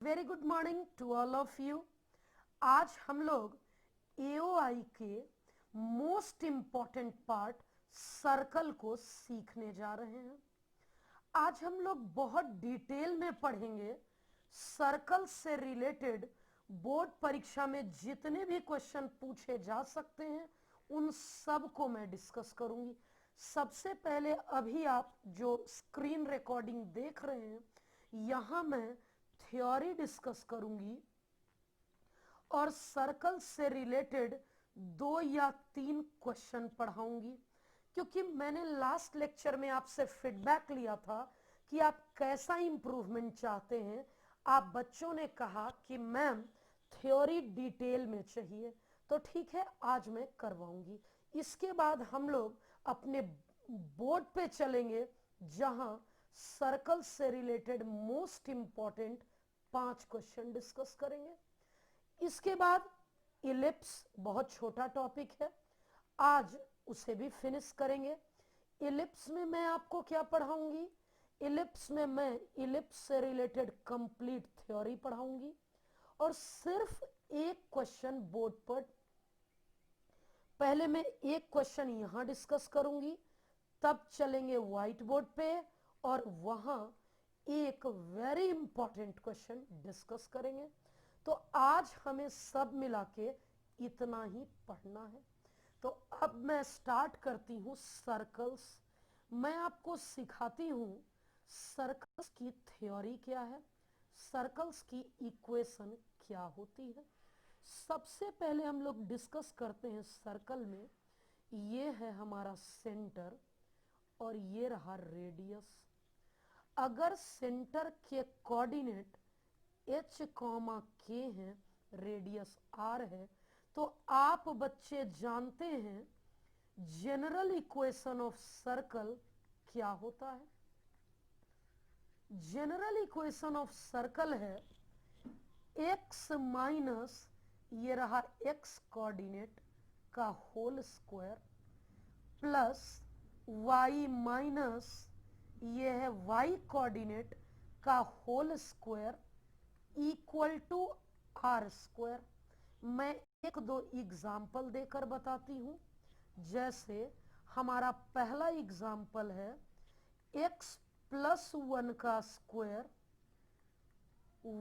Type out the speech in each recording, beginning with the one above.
Very good morning to all of you. आज हम लोग एओआई के मोस्ट इंपॉर्टेंट पार्ट सर्कल को सीखने जा रहे हैं। आज हम लोग बहुत डिटेल में पढ़ेंगे सर्कल से रिलेटेड। बोर्ड परीक्षा में जितने भी क्वेश्चन पूछे जा सकते हैं उन सब को मैं डिस्कस करूंगी। सबसे पहले अभी आप जो स्क्रीन रिकॉर्डिंग देख रहे हैं यहां मैं थ्योरी डिस्कस करूंगी और सर्कल से रिलेटेड 2 या 3 क्वेश्चन पढ़ाऊंगी, क्योंकि मैंने लास्ट लेक्चर में आपसे फीडबैक लिया था कि आप कैसा इंप्रूवमेंट चाहते हैं। आप बच्चों ने कहा कि मैम थ्योरी डिटेल में चाहिए, तो ठीक है आज मैं करवाऊंगी। इसके बाद हम लोग अपने बोर्ड पे चलेंगे जहां सर्कल से related most important 5 question discuss करेंगे। इसके बाद इलिप्स बहुत छोटा टॉपिक है, आज उसे भी फिनिश करेंगे। इलिप्स में मैं आपको क्या पढ़ाऊंगी? इलिप्स में मैं इलिप्स से रिलेटेड कंप्लीट थ्योरी पढ़ाऊंगी और सिर्फ एक क्वेश्चन बोर्ड पर, पहले मैं एक क्वेश्चन यहां डिस्कस करूंगी, तब चलेंगे व्हाइट बोर्ड पे और वहां एक वेरी इंपॉर्टेंट क्वेश्चन डिस्कस करेंगे। तो आज हमें सब मिला के इतना ही पढ़ना है। तो अब मैं स्टार्ट करती हूं सर्कल्स। मैं आपको सिखाती हूं सर्कल्स की थ्योरी क्या है, सर्कल्स की इक्वेशन क्या होती है। सबसे पहले हम लोग डिस्कस करते हैं सर्कल में, ये है हमारा सेंटर और ये रहा रेडियस। अगर सेंटर के कोऑर्डिनेट h, k हैं, रेडियस r है, तो आप बच्चे जानते हैं जनरल इक्वेशन ऑफ सर्कल क्या होता है। जनरल इक्वेशन ऑफ सर्कल है x माइनस ये रहा x कोऑर्डिनेट का whole square plus y minus ये है y कोऑर्डिनेट का whole square equal to r square. मैं एक दो एग्जाम्पल देकर बताती हूं। जैसे हमारा पहला एग्जाम्पल है x प्लस 1 का स्क्वायर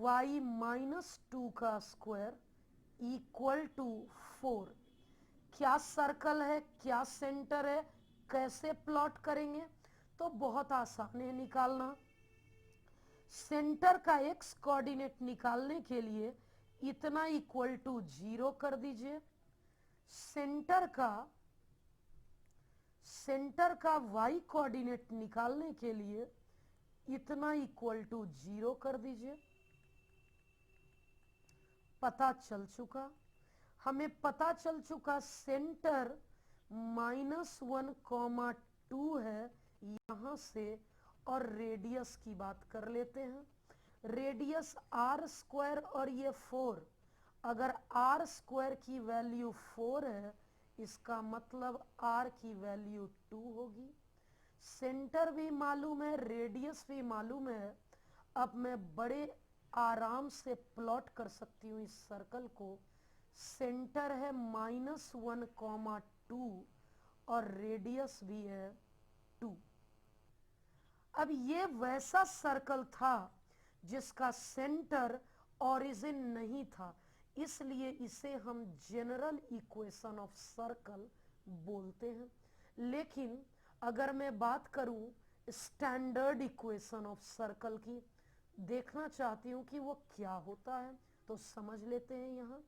y माइनस 2 का स्क्वायर इक्वल टू 4। क्या सर्कल है, क्या सेंटर है, कैसे प्लॉट करेंगे? तो बहुत आसान है निकालना। सेंटर का x कोऑर्डिनेट निकालने के लिए इतना इक्वल टू 0 कर दीजिए। सेंटर का y कोऑर्डिनेट निकालने के लिए इतना इक्वल टू 0 कर दीजिए। पता चल चुका, हमें पता चल चुका सेंटर -1, 2 है यहां से। और रेडियस की बात कर लेते हैं। रेडियस आर स्क्वायर और ये 4, अगर आर स्क्वायर की वैल्यू 4 है इसका मतलब आर की वैल्यू 2 होगी। सेंटर भी मालूम है, रेडियस भी मालूम है। अब मैं बड़े आराम से प्लॉट कर सकती हूँ इस सर्कल को। सेंटर है -1, 2 और रेडियस भी है 2। अब ये वैसा सर्कल था जिसका सेंटर ओरिजिन नहीं था, इसलिए इसे हम जनरल इक्वेशन ऑफ सर्कल बोलते हैं। लेकिन अगर मैं बात करूं स्टैंडर्ड इक्वेशन ऑफ सर्कल की, देखना चाहती हूं कि वो क्या होता है, तो समझ लेते हैं यहां।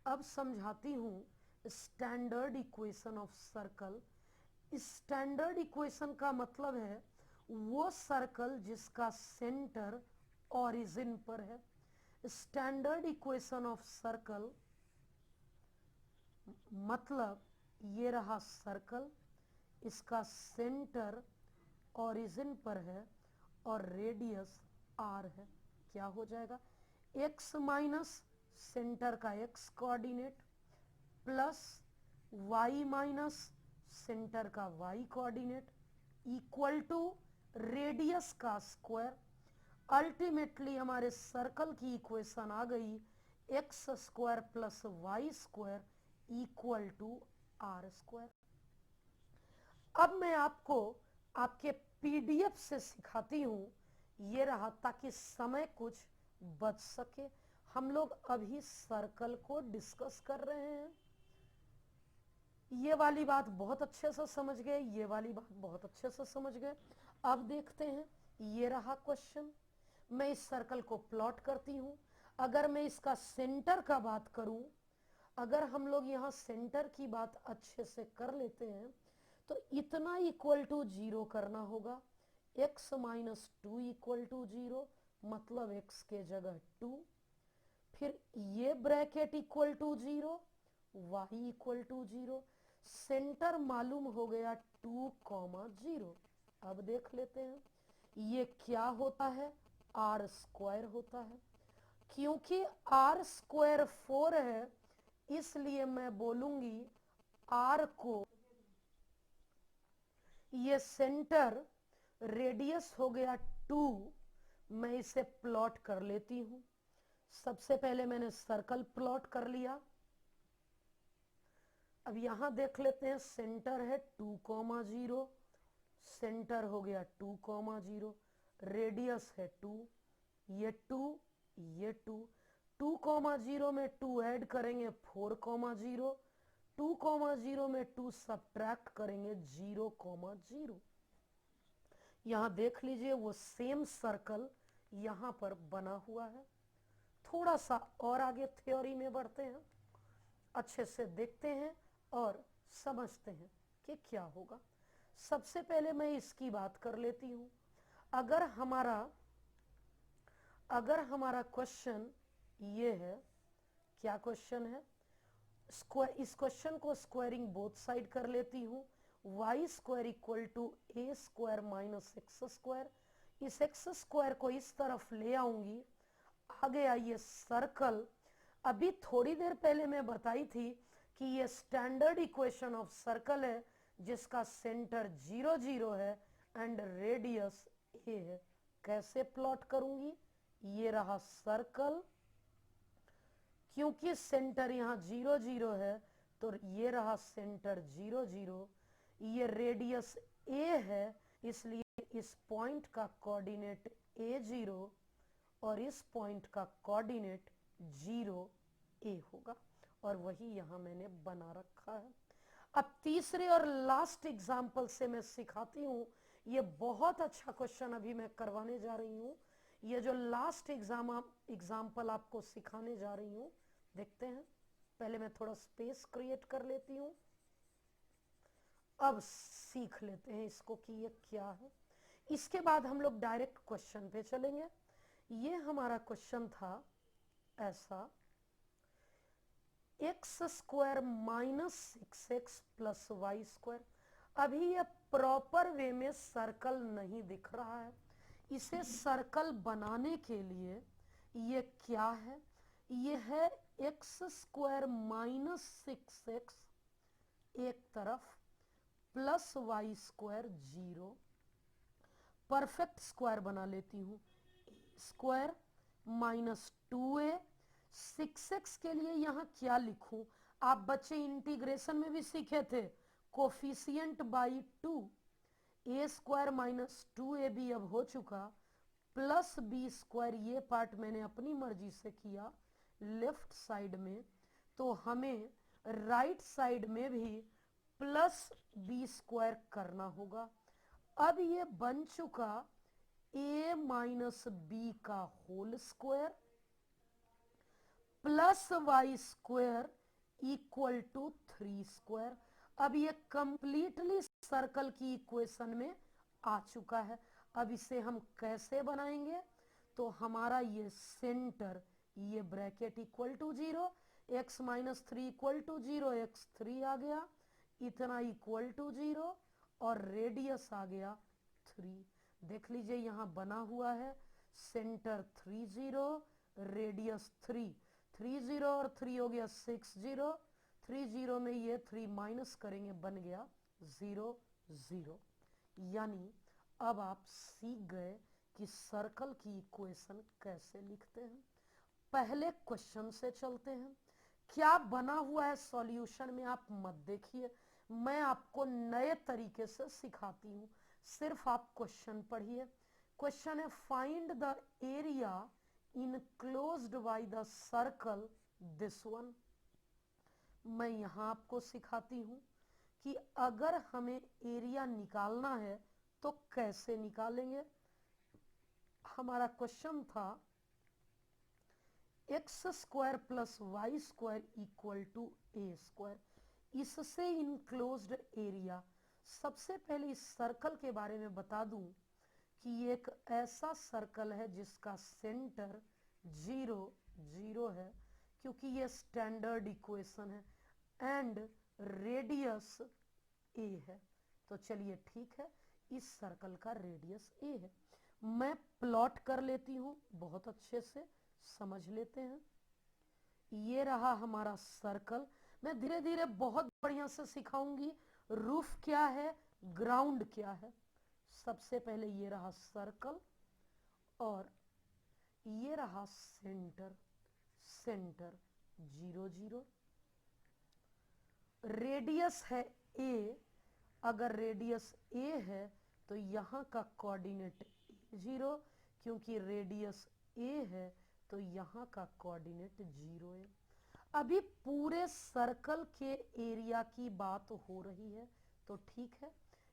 अब समझाती हूं standard equation of circle. Standard equation का मतलब है वो सर्कल जिसका सेंटर ओरिजिन पर है। स्टैंडर्ड इक्वेशन ऑफ सर्कल मतलब ये रहा सर्कल, इसका सेंटर ओरिजिन पर है और रेडियस r है। क्या हो जाएगा? x माइनस सेंटर का x coordinate plus y minus centre का y coordinate equal to radius का स्क्वायर। अल्टीमेटली हमारे सर्कल की इक्वेशन आ गई x square plus y square equal to r square. अब मैं आपको आपके पीडीएफ से सिखाती हूँ, ये रहा, ताकि समय कुछ बच सके। हम लोग अभी सर्कल को डिस्कस कर रहे हैं। ये वाली बात बहुत अच्छे से समझ गए, ये वाली बात बहुत अच्छे से समझ गए। अब देखते हैं, ये रहा क्वेश्चन। मैं इस सर्कल को प्लॉट करती हूँ। अगर मैं इसका सेंटर का बात करूं, अगर हम लोग यहाँ सेंटर की बात अच्छे से कर लेते हैं तो इतना इक्वल टू जीरो करना होगा। x minus two equal to zero, मतलब x के जगह 2। फिर ये bracket equal to zero, y equal to zero. Centre मालूम हो गया 2,0। अब देख लेते हैं ये क्या होता है, आर स्क्वायर होता है। क्योंकि आर स्क्वायर 4 है, इसलिए मैं बोलूंगी आर को, ये सेंटर रेडियस हो गया 2। मैं इसे प्लॉट कर लेती हूं। सबसे पहले मैंने सर्कल प्लॉट कर लिया। अब यहां देख लेते हैं, सेंटर है 2,0, सेंटर हो गया 2,0, रेडियस है 2, ये 2, ये 2, 2,0 में 2 ऐड करेंगे 4,0, 2,0 में 2 सब्ट्रैक्ट करेंगे 0,0। यहां देख लीजिए वो सेम सर्कल यहां पर बना हुआ है। थोड़ा सा और आगे थ्योरी में बढ़ते हैं, अच्छे से देखते हैं और समझते हैं कि क्या होगा। सबसे पहले मैं इसकी बात कर लेती हूं। अगर हमारा क्वेश्चन ये है, क्या क्वेश्चन है, स्क्वायर, इस क्वेश्चन को स्क्वायरिंग बोथ साइड कर लेती हूँ। Y square equal to a square minus x square. इस एक्स स्क्वायर को इस तरफ ले आऊंगी, आ गया ये सर्कल। अभी थोड़ी देर पहले मैं बताई थी कि ये स्टैंडर्ड इक्वेशन ऑफ सर्कल है जिसका सेंटर 0, 0 है एंड रेडियस ए है। कैसे प्लॉट करूंगी, ये रहा सर्कल, क्योंकि सेंटर यहाँ 0, 0 है तो ये रहा सेंटर 0, 0। ये रेडियस ए है, इसलिए इस पॉइंट का कोऑर्डिनेट A0 और इस पॉइंट का कोऑर्डिनेट 0A होगा, और वही यहां मैंने बना रखा है। अब तीसरे और लास्ट एग्जाम्पल से मैं सिखाती हूं। ये बहुत अच्छा क्वेश्चन अभी मैं करवाने जा रही हूं। ये जो लास्ट एग्जाम्पल आपको सिखाने जा रही हूं, देखते हैं। पहले मैं थोड़ा स्पेस क्रिएट कर लेती हूं, अब सीख लेते हैं इसको कि ये क्या है। इसके बाद हम लोग डायरेक्ट क्वेश्चन पे चलेंगे। ये हमारा क्वेश्चन था ऐसा, x square minus 6x plus y square. अभी ये प्रॉपर वे में सर्कल नहीं दिख रहा है। इसे सर्कल बनाने के लिए ये क्या है, ये है एक्स स्क्वायर माइनस 6x एक तरफ plus y square 0। Perfect square बना लेती हूं, स्क्वायर माइनस 2a। 6x के लिए यहां क्या लिखूं, आप बच्चे इंटीग्रेशन में भी सीखे थे, coefficient by 2। A square minus 2ab अब हो चुका, प्लस बी स्क्वायर, ये पार्ट मैंने अपनी मर्जी से किया लेफ्ट साइड में, तो हमें राइट साइड में भी प्लस बी स्क्वायर करना होगा। अब ये बन चुका a माइनस बी का whole square plus y square equal to 3 square. अब ये कंप्लीटली सर्कल की इक्वेशन में आ चुका है। अब इसे हम कैसे बनाएंगे, तो हमारा ये सेंटर, ये bracket equal to 0, x minus 3 equal to 0, x3 आ गया, इतना इक्वल टू 0, और रेडियस आ गया 3। देख लीजिए यहां बना हुआ है सेंटर 3, 0, रेडियस 3, 3 0 और 3 हो गया 6 0, 3 0 में ये 3 माइनस करेंगे, बन गया 0 0। यानी अब आप सीख गए कि सर्कल की इक्वेशन कैसे लिखते हैं। पहले क्वेश्चन से चलते हैं। क्या बना हुआ है सॉल्यूशन में आप मत देखिए, मैं आपको नए तरीके से सिखाती हूँ, सिर्फ आप क्वेश्चन पढ़िए। क्वेश्चन है find the area enclosed by the circle this one. मैं यहां आपको सिखाती हूं कि अगर हमें एरिया निकालना है तो कैसे निकालेंगे। हमारा क्वेश्चन था x square plus y square equal to a square, इससे इनक्लोज्ड एरिया। सबसे पहले इस सर्कल के बारे में बता दूं कि ये एक ऐसा सर्कल है जिसका सेंटर 0 0 है, क्योंकि ये स्टैंडर्ड इक्वेशन है, एंड रेडियस ए है। तो चलिए ठीक है, इस सर्कल का रेडियस ए है। मैं प्लॉट कर लेती हूं, बहुत अच्छे से समझ लेते हैं। ये रहा हमारा सर्कल। मैं धीरे धीरे बहुत बढ़िया से सिखाऊंगी रूफ क्या है, ग्राउंड क्या है। सबसे पहले ये रहा सर्कल और ये रहा सेंटर, सेंटर 0 0। रेडियस है ए, अगर रेडियस ए है तो यहां का कोऑर्डिनेट 0, क्योंकि रेडियस ए है तो यहां का कोऑर्डिनेट 0 है। अभी पूरे सर्कल के एरिया की बात हो रही है, तो ठीक है,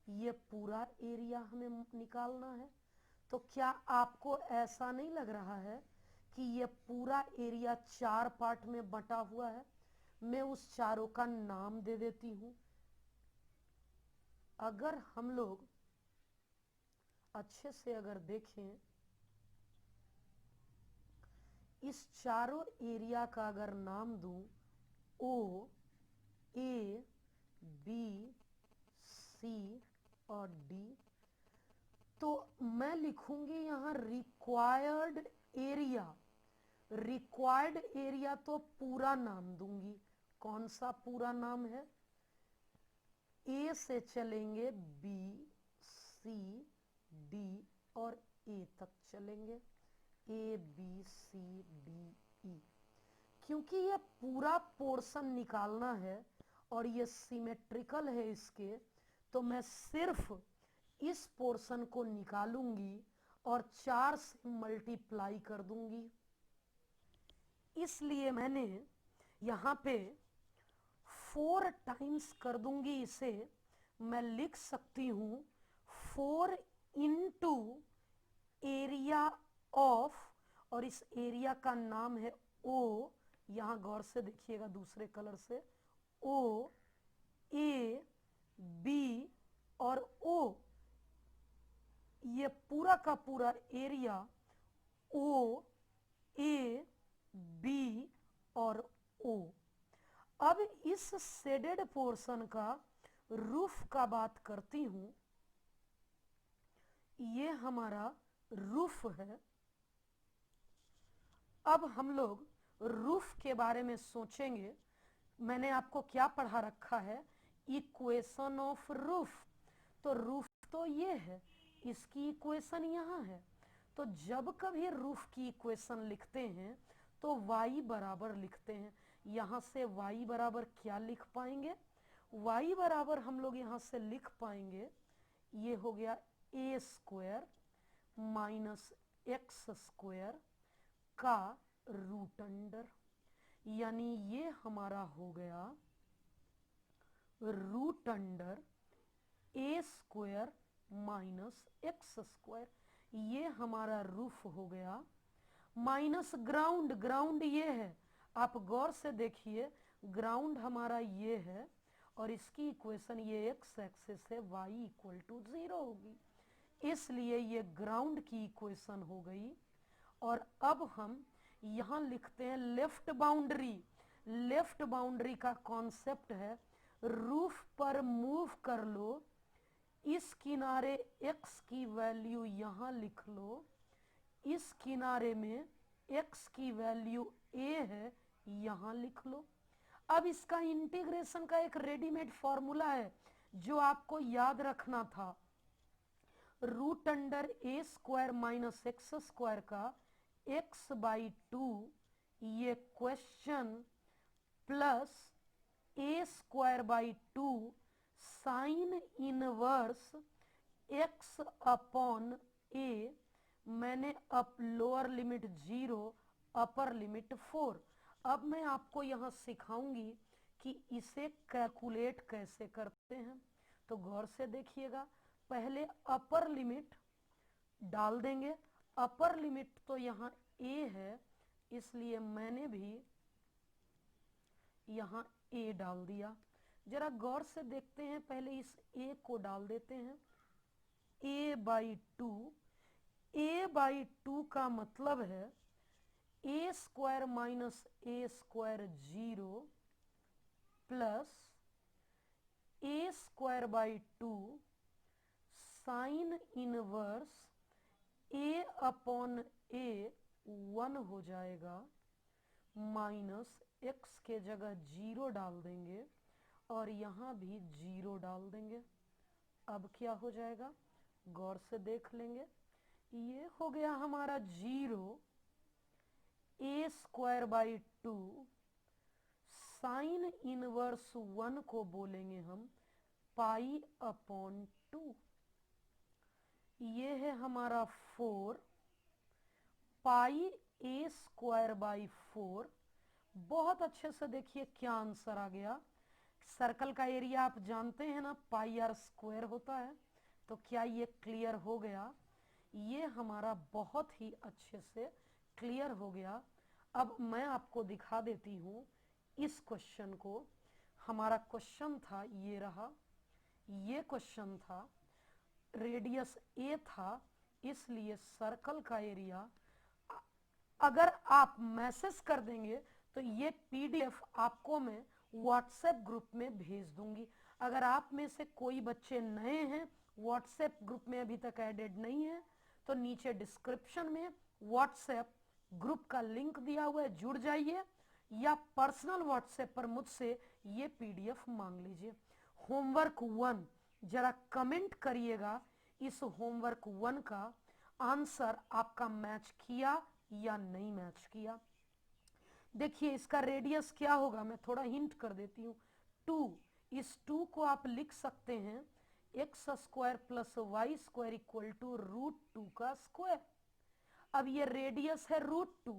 ये पूरा एरिया हमें निकालना है। तो क्या आपको ऐसा नहीं लग रहा है कि ये पूरा एरिया 4 पार्ट में बटा हुआ है? मैं उस चारों का नाम दे देती हूं। अगर हम लोग अच्छे से अगर देखें, इस चारों एरिया का अगर नाम दूं ओ, ए, बी, सी और डी, तो मैं लिखूंगी यहां रिक्वायर्ड एरिया। रिक्वायर्ड एरिया तो पूरा नाम दूंगी। कौन सा पूरा नाम है? ए से चलेंगे बी, सी, डी और ए तक चलेंगे, ए बी सी डी ई। क्योंकि ये पूरा पोर्शन निकालना है और ये सिमेट्रिकल है इसके, तो मैं सिर्फ इस पोर्शन को निकालूंगी और 4 से मल्टीप्लाई कर दूंगी। इसलिए मैंने यहां पे 4 टाइम्स कर दूंगी इसे। मैं लिख सकती हूं 4 इंटू एरिया ऑफ, और इस एरिया का नाम है ओ। यहां गौर से देखिएगा दूसरे कलर से, ओ, ए, बी और ओ, ये पूरा का पूरा एरिया ओ, ए, बी और ओ। अब इस शेडेड पोर्शन का रूफ का बात करती हूं। ये हमारा रूफ है। अब हम लोग रूफ के बारे में सोचेंगे। मैंने आपको क्या पढ़ा रखा है? Equation of roof. तो रूफ तो ये है, इसकी इक्वेशन यहाँ है। तो जब कभी रूफ की इक्वेशन लिखते हैं तो y बराबर लिखते हैं। यहाँ से y बराबर क्या लिख पाएंगे? y बराबर हम लोग यहाँ से लिख पाएंगे, ये हो गया ए स्क्वायर माइनस एक्स स्क्वायर का रूट अंडर, यानी ये हमारा हो गया root under A square minus x square. ये हमारा रूफ हो गया। माइनस ग्राउंड, ग्राउंड ये है, आप गौर से देखिए, ग्राउंड हमारा ये है और इसकी इक्वेशन ये एक्स एक्सिस है, वाई इक्वल टू 0 होगी, इसलिए ये ग्राउंड की इक्वेशन हो गई। और अब हम यहां लिखते हैं लेफ्ट बाउंड्री। लेफ्ट बाउंड्री का कॉन्सेप्ट है रूफ पर मूव कर लो, इस किनारे x की वैल्यू यहां लिख लो, इस किनारे में x की वैल्यू a है, यहां लिख लो। अब इसका इंटीग्रेशन का एक रेडीमेड फॉर्मूला है जो आपको याद रखना था। Root under A square minus x square का x/2 ये question plus A square by 2 sine inverse x upon A, मैंने up lower limit 0 upper limit 4। अब मैं आपको यहां सिखाऊंगी कि इसे कैलकुलेट कैसे करते हैं, तो गौर से देखिएगा। पहले अपर लिमिट डाल देंगे। अपर लिमिट तो यहां a है, इसलिए मैंने भी यहां a डाल दिया। जरा गौर से देखते हैं, पहले इस a को डाल देते हैं। a/2, a/2 का मतलब है A square minus A square 0 plus A square by 2 sine inverse A upon A 1 हो जाएगा, माइनस एक्स के जगह 0 डाल देंगे और यहां भी 0 डाल देंगे। अब क्या हो जाएगा, गौर से देख लेंगे। ये हो गया हमारा 0 ए स्क्वायर बाई 2 साइन इनवर्स 1 को बोलेंगे हम पाई अपॉन 2। ये है हमारा 4 पाई ए स्क्वायर बाई 4। बहुत अच्छे से देखिए क्या आंसर आ गया। सर्कल का एरिया आप जानते हैं ना, पाई आर स्क्वायर होता है। तो क्या ये क्लियर हो गया? ये हमारा बहुत ही अच्छे से क्लियर हो गया। अब मैं आपको दिखा देती हूं इस क्वेश्चन को। हमारा क्वेश्चन था, ये रहा, ये क्वेश्चन था, रेडियस ए था, इसलिए सर्कल का एरिया, अगर आप मैसेज कर देंगे तो ये पीडीएफ आपको मैं व्हाट्सएप ग्रुप में भेज दूंगी। अगर आप में से कोई बच्चे नए हैं, व्हाट्सएप ग्रुप में अभी तक ऐडेड नहीं है, तो नीचे डिस्क्रिप्शन में व्हाट्सएप ग्रुप का लिंक दिया हुआ है, जुड़ जाइए, या पर्सनल व्हाट्सएप पर मुझसे ये पीडीएफ मांग लीजिए। होमवर्क 1 जरा कमेंट करिएगा, इस होमवर्क 1 का आंसर आपका मैच किया या नहीं मैच किया। देखिए इसका रेडियस क्या होगा, मैं थोड़ा हिंट कर देती हूँ। 2, इस 2 को आप लिख सकते हैं x square plus y square equal to √2 का स्क्वायर। अब ये रेडियस है √2,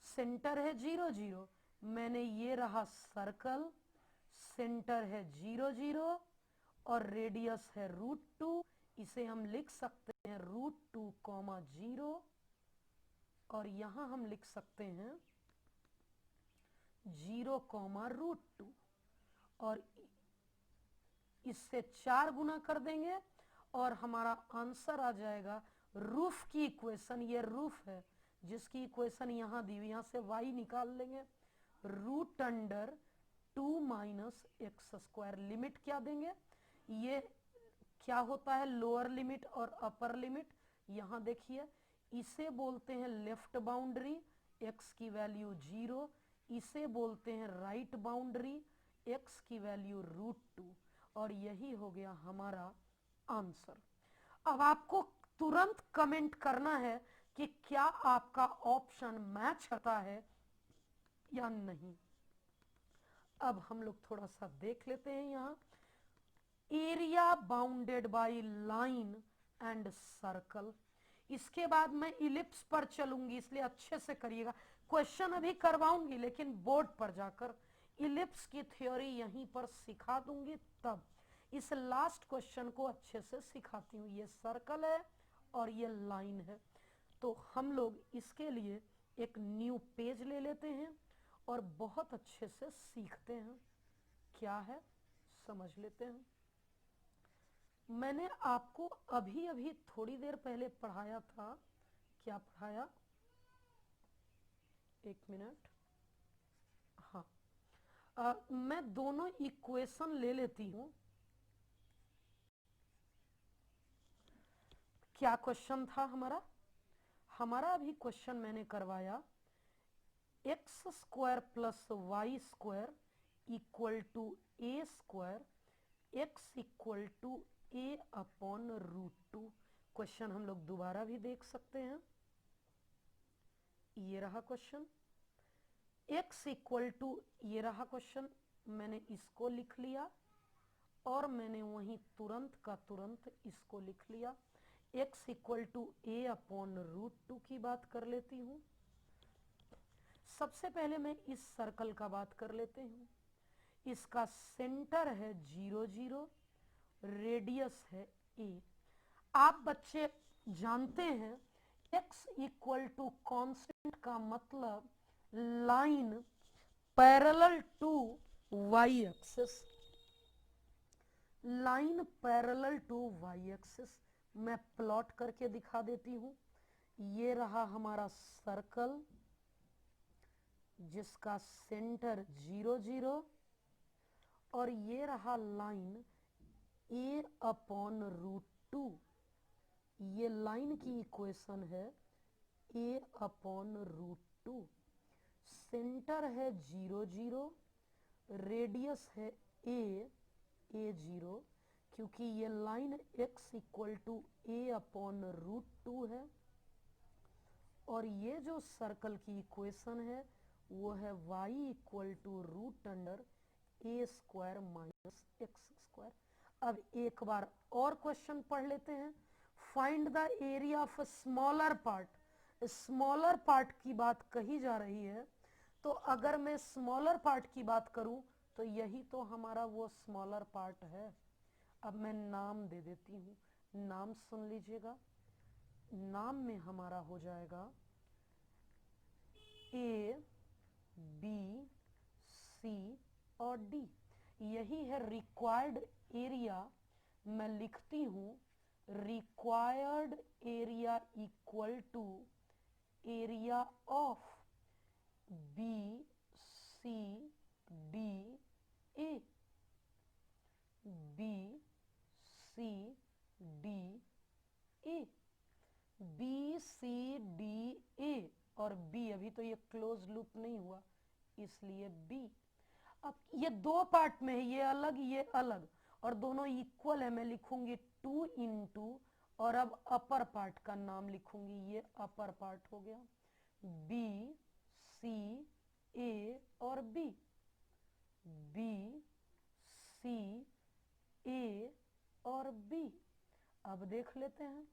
सेंटर है 0 0, मैंने ये रहा सर्कल, सेंटर है 0 0 और रेडियस है √2। इसे हम लिख सकते हैं √2, 0 और यहां हम लिख सकते हैं 0, √2 और इससे 4 गुना कर देंगे और हमारा आंसर आ जाएगा। रूफ की इक्वेशन, ये रूफ है जिसकी इक्वेशन यहां दी हुई, यहां से y निकाल लेंगे, √2 माइनस एक्स स्क्वायर। लिमिट क्या देंगे, ये क्या होता है लोअर लिमिट और अपर लिमिट, यहां देखिए इसे बोलते हैं लेफ्ट बाउंड्री, x की वैल्यू 0, इसे बोलते हैं राइट बाउंड्री, x की वैल्यू √2, और यही हो गया हमारा आंसर। अब आपको तुरंत कमेंट करना है कि क्या आपका ऑप्शन मैच करता है या नहीं। अब हम लोग थोड़ा सा देख लेते हैं यहां, area bounded by line and circle. इसके बाद मैं इलिप्स पर चलूंगी, इसलिए अच्छे से करिएगा। क्वेश्चन अभी करवाऊंगी लेकिन बोर्ड पर जाकर, इलिप्स की थ्योरी यहीं पर सिखा दूंगी, तब इस लास्ट क्वेश्चन को अच्छे से सिखाती हूँ। ये सर्कल है और ये लाइन है, तो हम लोग इसके लिए एक न्यू पेज ले लेते हैं और बहुत अच्छे से सीखते हैं क्या है, समझ लेते हैं। मैंने आपको अभी अभी थोड़ी देर पहले पढ़ाया था, क्या पढ़ाया, एक मिनट, हाँ, मैं दोनों इक्वेशन ले लेती हूं। क्या क्वेश्चन था हमारा? हमारा अभी क्वेश्चन मैंने करवाया, x square plus y square equal to a square, x equal to a upon √2। Question हम लोग दोबारा भी देख सकते हैं। ये रहा क्वेश्चन, x इक्वल टू, ये रहा क्वेश्चन, मैंने इसको लिख लिया और मैंने वहीं तुरंत का तुरंत इसको लिख लिया। x equal to a upon √2 की बात कर लेती हूँ। सबसे पहले मैं इस सर्कल का बात कर लेते हैं। इसका सेंटर है 0 0, रेडियस है a। आप बच्चे जानते हैं x इक्वल टू कॉन्स्टेंट का मतलब line parallel to y axis, line parallel to y axis. मैं प्लॉट करके दिखा देती हूं। ये रहा हमारा सर्कल जिसका सेंटर 0 0 और ये रहा लाइन a अपॉन √2। ये लाइन की इक्वेशन है a अपॉन √2। सेंटर है 0 0, रेडियस है a0, क्योंकि ये line x equal to a upon √2 है। और ये जो सर्कल की इक्वेशन है वो है y equal to √a² minus x²। अब एक बार और क्वेश्चन पढ़ लेते हैं। Find the area of smaller part. Smaller part की बात कही जा रही है, तो अगर मैं स्मॉलर पार्ट की बात करूं तो यही तो हमारा वो स्मॉलर पार्ट है। अब मैं नाम दे देती हूँ, नाम सुन लीजिएगा। नाम में हमारा हो जाएगा A, B, C और D। यही है रिक्वायर्ड एरिया। मैं लिखती हूँ required area equal to area of B, C, D, A। B, C, D, A। B, C, D, A और B, अभी तो ये क्लोज लूप नहीं हुआ इसलिए B। अब ये दो पार्ट में है, ये अलग ये अलग, और दोनों इक्वल है। मैं लिखूंगी 2 इंटू, और अब अपर पार्ट का नाम लिखूंगी, ये अपर पार्ट हो गया B, C, A और B। B, C, A और B। अब देख लेते हैं,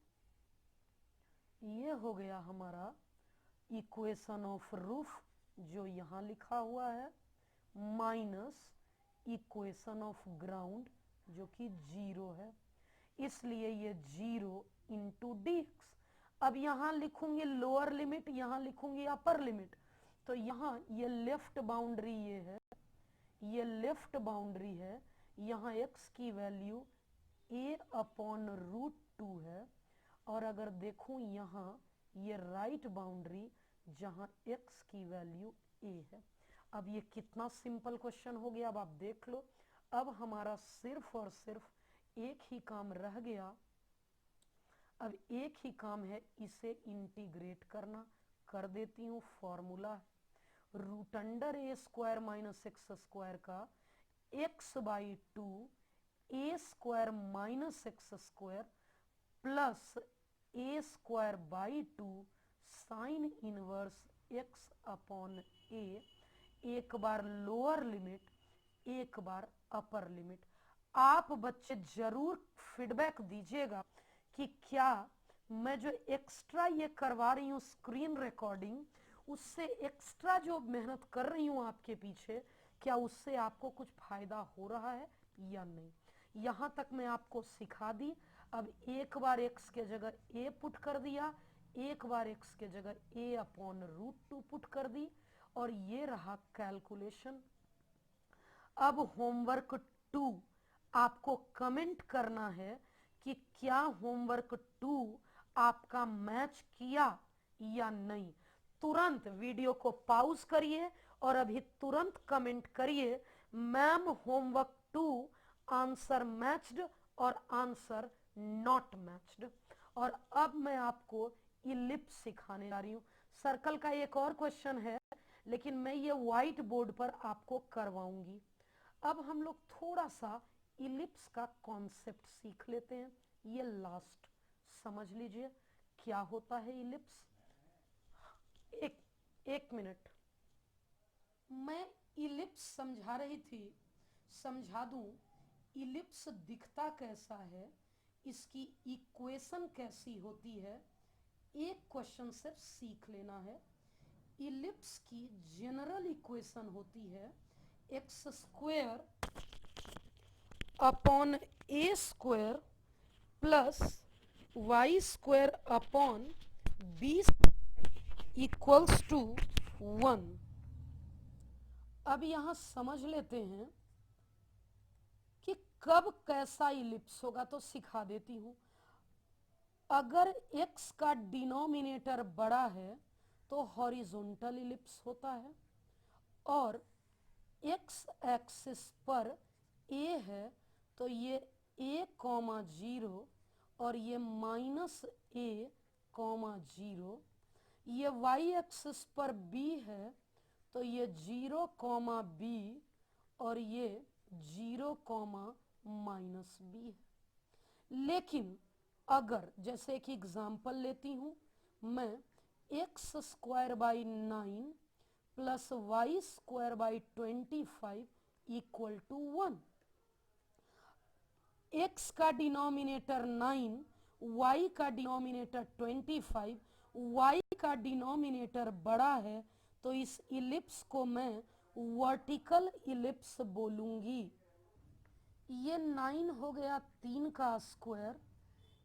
ये हो गया हमारा इक्वेशन ऑफ रूफ जो यहाँ लिखा हुआ है, माइनस इक्वेशन ऑफ ग्राउंड जो कि 0 है, इसलिए ये 0 इंटू dx। अब यहाँ लिखूंगी लोअर लिमिट, यहाँ लिखूंगी अपर लिमिट, तो यहाँ ये लेफ्ट बाउंड्री ये है, ये लेफ्ट बाउंड्री है। यहाँ x की वैल्यू a अपॉन √2 है, और अगर देखूं यहाँ ये राइट बाउंड्री जहाँ x की वैल्यू a है। अब ये कितना सिंपल क्वेश्चन हो गया, अब आप देख लो। अब हमारा सिर्फ और सिर्फ एक ही काम रह गया। अब एक ही काम है इसे इंटीग्रेट करना। कर देती हूँ, फॉर्मूला √a² माइनस x² का x/2 a² minus x² plus a²/2 sine inverse x upon a। एक बार लोअर लिमिट, एक बार अपर लिमिट। आप बच्चे जरूर फीडबैक दीजिएगा कि क्या मैं जो एक्स्ट्रा ये करवा रही हूँ स्क्रीन रिकॉर्डिंग, उससे एक्स्ट्रा जो मेहनत कर रही हूँ आपके पीछे, क्या उससे आपको कुछ फायदा हो रहा है या नहीं। यहाँ तक मैं आपको सिखा दी। अब एक बार x के जगह a पुट कर दिया, एक बार x के जगह a अपॉन √2 पुट कर दी, और ये रहा कैलकुलेशन। अब होमवर्क 2 आपको कमेंट करना है कि क्या होमवर्क 2 आपका मैच किया या नहीं। तुरंत वीडियो को पॉज करिए और अभी तुरंत कमेंट करिए, मैम होमवर्क 2 आंसर मैच्ड और आंसर नॉट मैच्ड। और अब मैं आपको इलिप्स सिखाने जा रही हूँ। सर्कल का एक और क्वेश्चन है, लेकिन मैं ये व्हाइट बोर्ड पर आपको करवाऊंगी। अब हम लोग थोड़ा सा इलिप्स का कॉन्सेप्ट सीख लेते हैं, ये लास्ट समझ लीजिए क्या होता है इलिप्स। एक मिनट, मैं इलिप्स समझा रही थी, समझा दूं इलिप्स दिखता कैसा है, इसकी इक्वेशन कैसी होती है। एक क्वेश्चन सिर्फ सीख लेना है। इलिप्स की जनरल इक्वेशन होती है x square upon a square plus y square upon b equals to 1। अब यहां समझ लेते हैं कि कब कैसा इलिप्स होगा, तो सिखा देती हूं। अगर x का डिनोमिनेटर बड़ा है तो हॉरिजॉन्टल इलिप्स होता है, और x एक्सिस पर a है तो ये a कॉमा 0 और ये माइनस a कॉमा 0। ये y एक्सिस पर b है तो ये 0 कॉमा b और ये 0 कॉमा माइनस b है। लेकिन अगर जैसे एक एग्जाम्पल लेती हूं मैं, x square by 9 plus y square by 25 equal to 1। X का डिनोमिनेटर 9, वाई का डिनोमिनेटर 25, वाई का डिनोमिनेटर बड़ा है तो इस इलिप्स को मैं वर्टिकल इलिप्स बोलूंगी। ये 9 हो गया 3 का स्क्वायर,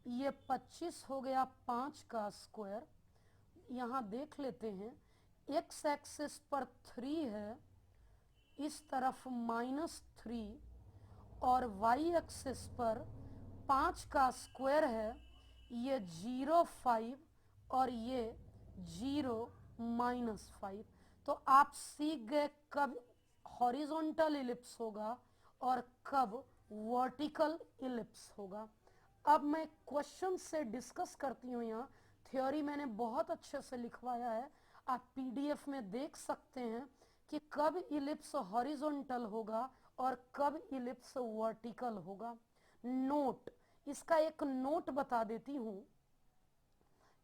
ये 25 हो गया 5 का स्क्वायर। यहाँ देख लेते हैं एक्स एक्सिस पर 3 है, इस तरफ -3, और वाई एक्सिस पर 5 का स्क्वायर है, ये 0 5 और ये 0 -5। तो आप सीख गए कब हॉरिजॉन्टल इलिप्स होगा और कब वर्टिकल इलिप्स होगा। अब मैं क्वेश्चन से डिस्कस करती हूँ। यहाँ थ्योरी मैंने बहुत अच्छे से लिखवाया है, आप पीडीएफ में देख सकते हैं कि कब इलिप्स हॉरिजॉन्टल होगा और कब इलिप्स वर्टिकल होगा। नोट, इसका एक नोट बता देती हूं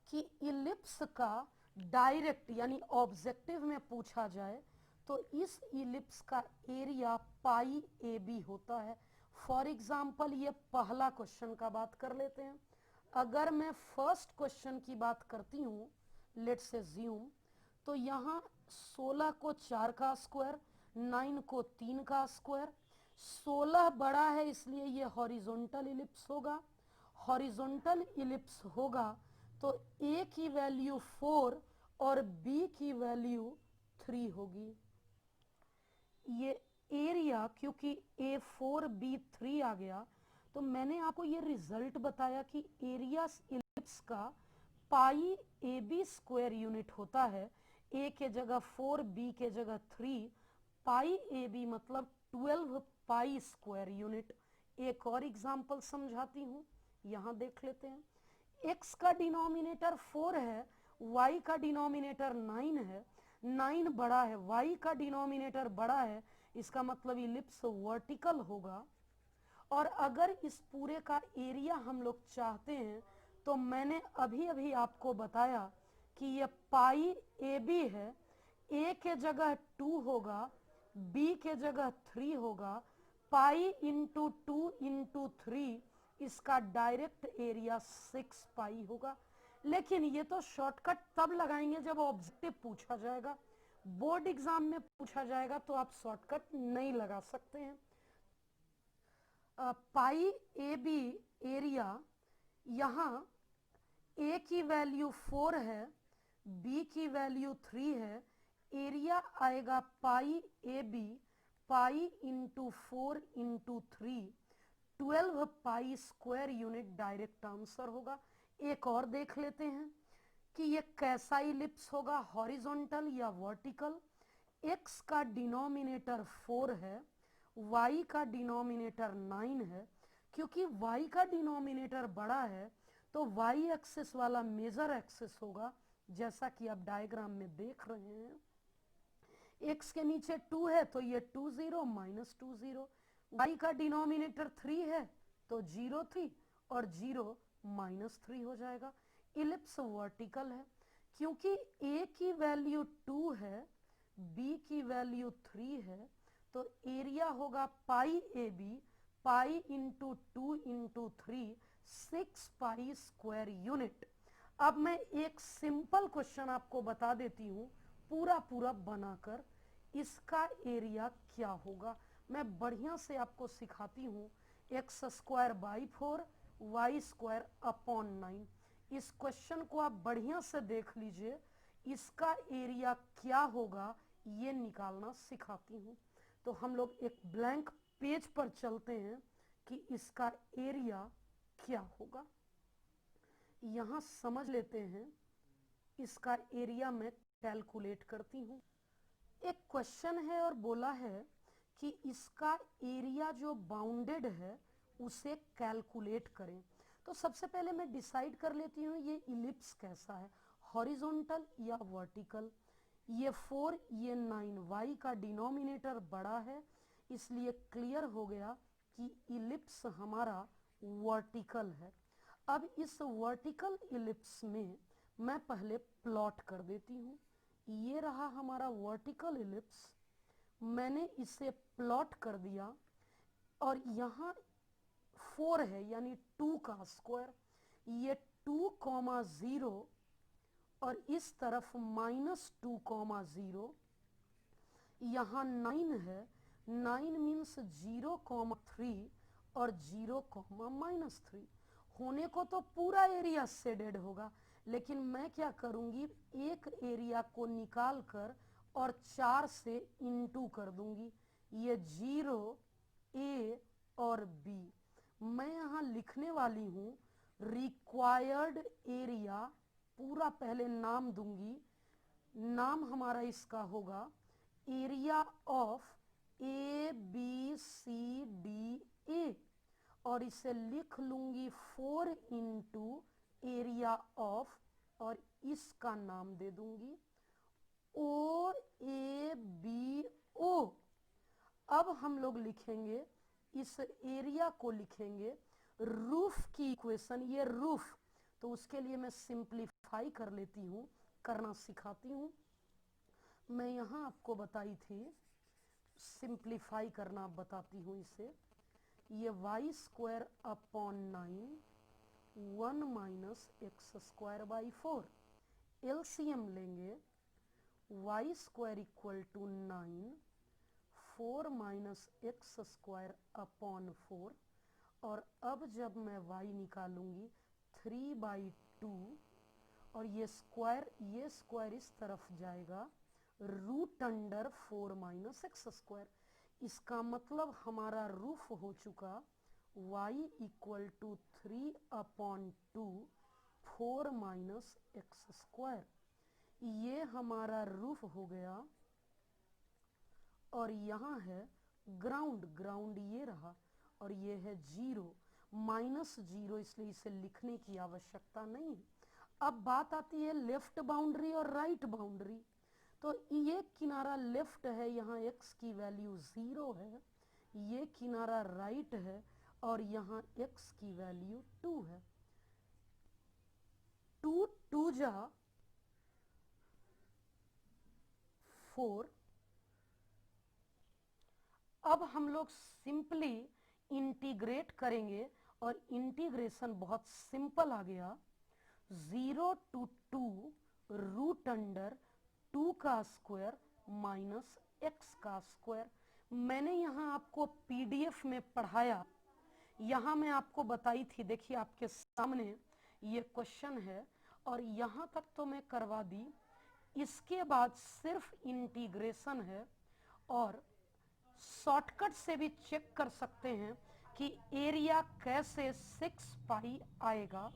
कि इलिप्स का डायरेक्ट यानी ऑब्जेक्टिव में पूछा जाए तो इस इलिप्स का एरिया पाई ए बी होता है। फॉर एग्जाम्पल ये पहला क्वेश्चन का बात कर लेते हैं। अगर मैं फर्स्ट क्वेश्चन की बात करती हूँ, लेट्स अज्यूम, तो यहाँ 16 को 4 का स्क्वायर, 9 को 3 का स्क्वायर, 16 बड़ा है इसलिए ये हॉरिजॉन्टल इलिप्स होगा। हॉरिजॉन्टल इलिप्स होगा तो a की वैल्यू 4 और b की वैल्यू 3 होगी। ये एरिया क्योंकि A4 B3 आ गया तो मैंने आपको ये रिजल्ट बताया कि एरिया इलिप्स का पाई ए बी स्क्वायर यूनिट होता है। a के जगह 4, b के जगह 3, पाई ए बी मतलब 12 पाई स्क्वायर यूनिट। एक और एग्जांपल समझाती हूँ, यहाँ देख लेते हैं। x का डिनोमिनेटर 4 है, y का डिनोमिनेटर 9 है, 9 बड़ा है, y का डिनोमिनेटर बड़ा है, इसका मतलब इलिप्स वर्टिकल होगा। और अगर इस पूरे का एरिया हम लोग चाहते हैं तो मैंने अभी अभी आपको बताया कि ये पाई ए बी है, a के जगह 2 होगा, b के जगह 3 होगा, पाई इंटू 2 इंटू 3, इसका डायरेक्ट एरिया 6 पाई होगा। लेकिन ये तो शॉर्टकट तब लगाएंगे जब ऑब्जेक्टिव पूछा जाएगा, बोर्ड एग्जाम में पूछा जाएगा तो आप शॉर्टकट नहीं लगा सकते हैं। पाई ए बी एरिया, यहाँ a की वैल्यू 4 है, b की वैल्यू 3 है, एरिया आएगा pi A B, pi into 4 into 3, 12 pi square unit direct answer होगा। एक और देख लेते हैं कि ये कैसा इलिप्स होगा, हॉरिजॉन्टल या वर्टिकल। x का डिनोमिनेटर 4 है, y का डिनोमिनेटर 9 है। क्योंकि y का डिनोमिनेटर बड़ा है तो y एक्सिस वाला मेजर एक्सिस होगा, जैसा कि आप डायग्राम में देख रहे हैं। x के नीचे 2 है तो ये 2 0 माइनस 2 0, y का डिनोमिनेटर 3 है तो 0 3 और 0 -3 हो जाएगा। इलिप्स वर्टिकल है, क्योंकि ए की वैल्यू 2 है, बी की वैल्यू 3 है, तो एरिया होगा pi A B, pi into 2 into 3, 6 pi square unit. अब मैं एक सिंपल क्वेश्चन आपको बता देती हूँ पूरा बनाकर, इसका एरिया क्या होगा। मैं बढ़िया से आपको सिखाती हूँ। X square by 4 y square upon 9। इस क्वेश्चन को आप बढ़िया से देख लीजिए, इसका एरिया क्या होगा ये निकालना सिखाती हूँ। तो हम लोग एक ब्लैंक पेज पर चलते हैं कि इसका एरिया क्या होगा। यहाँ समझ लेते हैं, इसका एरिया मैं कैलकुलेट करती हूँ। एक क्वेश्चन है और बोला है कि इसका एरिया जो बाउंडेड है उसे कैलकुलेट करें। तो सबसे पहले मैं डिसाइड कर लेती हूँ ये इलिप्स कैसा है, हॉरिजॉन्टल या वर्टिकल। ये 4 ये 9, y का डिनोमिनेटर बड़ा है, इसलिए क्लियर हो गया कि इलिप्स हमारा वर्टिकल है। अब इस वर्टिकल इलिप्स में मैं पहले प्लॉट कर देती हूँ। ये रहा हमारा वर्टिकल इलिप्स, मैंने इसे प्लॉट कर दिया, और यहाँ 4 है यानी 2 का स्क्वायर, ये 2,0 और इस तरफ -2,0, यहाँ 9 है, 9 मीन्स 0,3 और 0,-3 होने को तो पूरा एरिया शेडेड होगा, लेकिन मैं क्या करूंगी, एक एरिया को निकाल कर और 4 से इंटू कर दूंगी। ये 0 ए और बी, मैं यहाँ लिखने वाली हूँ रिक्वायर्ड एरिया, पूरा पहले नाम दूंगी, नाम हमारा इसका होगा area of A B C D A, और इसे लिख लूंगी 4 इंटू एरिया ऑफ, और इसका नाम दे दूंगी ओ ए बी ओ। अब हम लोग लिखेंगे, इस एरिया को लिखेंगे रूफ की इक्वेशन, ये रूफ, तो उसके लिए मैं सिंप्लीफाई कर लेती हूँ, करना सिखाती हूँ। मैं यहाँ आपको बताई थी सिंप्लीफाई करना, बताती हूँ इसे। ये Y square upon 9, 1 minus x square by 4, LCM लेंगे, Y square equal to 9, 4 minus x square upon 4, और अब जब मैं y निकालूंगी 3/2, और ये स्क्वायर इस तरफ जाएगा, root under 4 minus x square. इसका मतलब हमारा रूफ हो चुका y equal to 3/2 4 minus x square, ये हमारा रूफ हो गया। और यहाँ है ग्राउंड, ग्राउंड ये रहा, और ये है 0, -0, इसलिए इसे लिखने की आवश्यकता नहीं। अब बात आती है लेफ्ट बाउंड्री और राइट बाउंड्री। तो ये किनारा लेफ्ट है, यहाँ x की वैल्यू 0 है, ये किनारा राइट है और यहाँ x की वैल्यू 2 है। 2 2 जा 4। अब हम लोग सिंपली इंटीग्रेट करेंगे और इंटीग्रेशन बहुत सिंपल आ गया। 0 to 2 रूट अंडर 2 का स्क्वायर माइनस एक्स का स्क्वायर। मैंने यहाँ आपको पीडीएफ में पढ़ाया, यहाँ मैं आपको बताई थी, देखिए आपके सामने ये क्वेश्चन है, और यहाँ तक तो मैं करवा दी। इसके बाद सिर्फ इंटीग्रेशन है, और शॉर्टकट से भी चेक कर सकते हैं कि एरिया कैसे 6 पाई आएगा।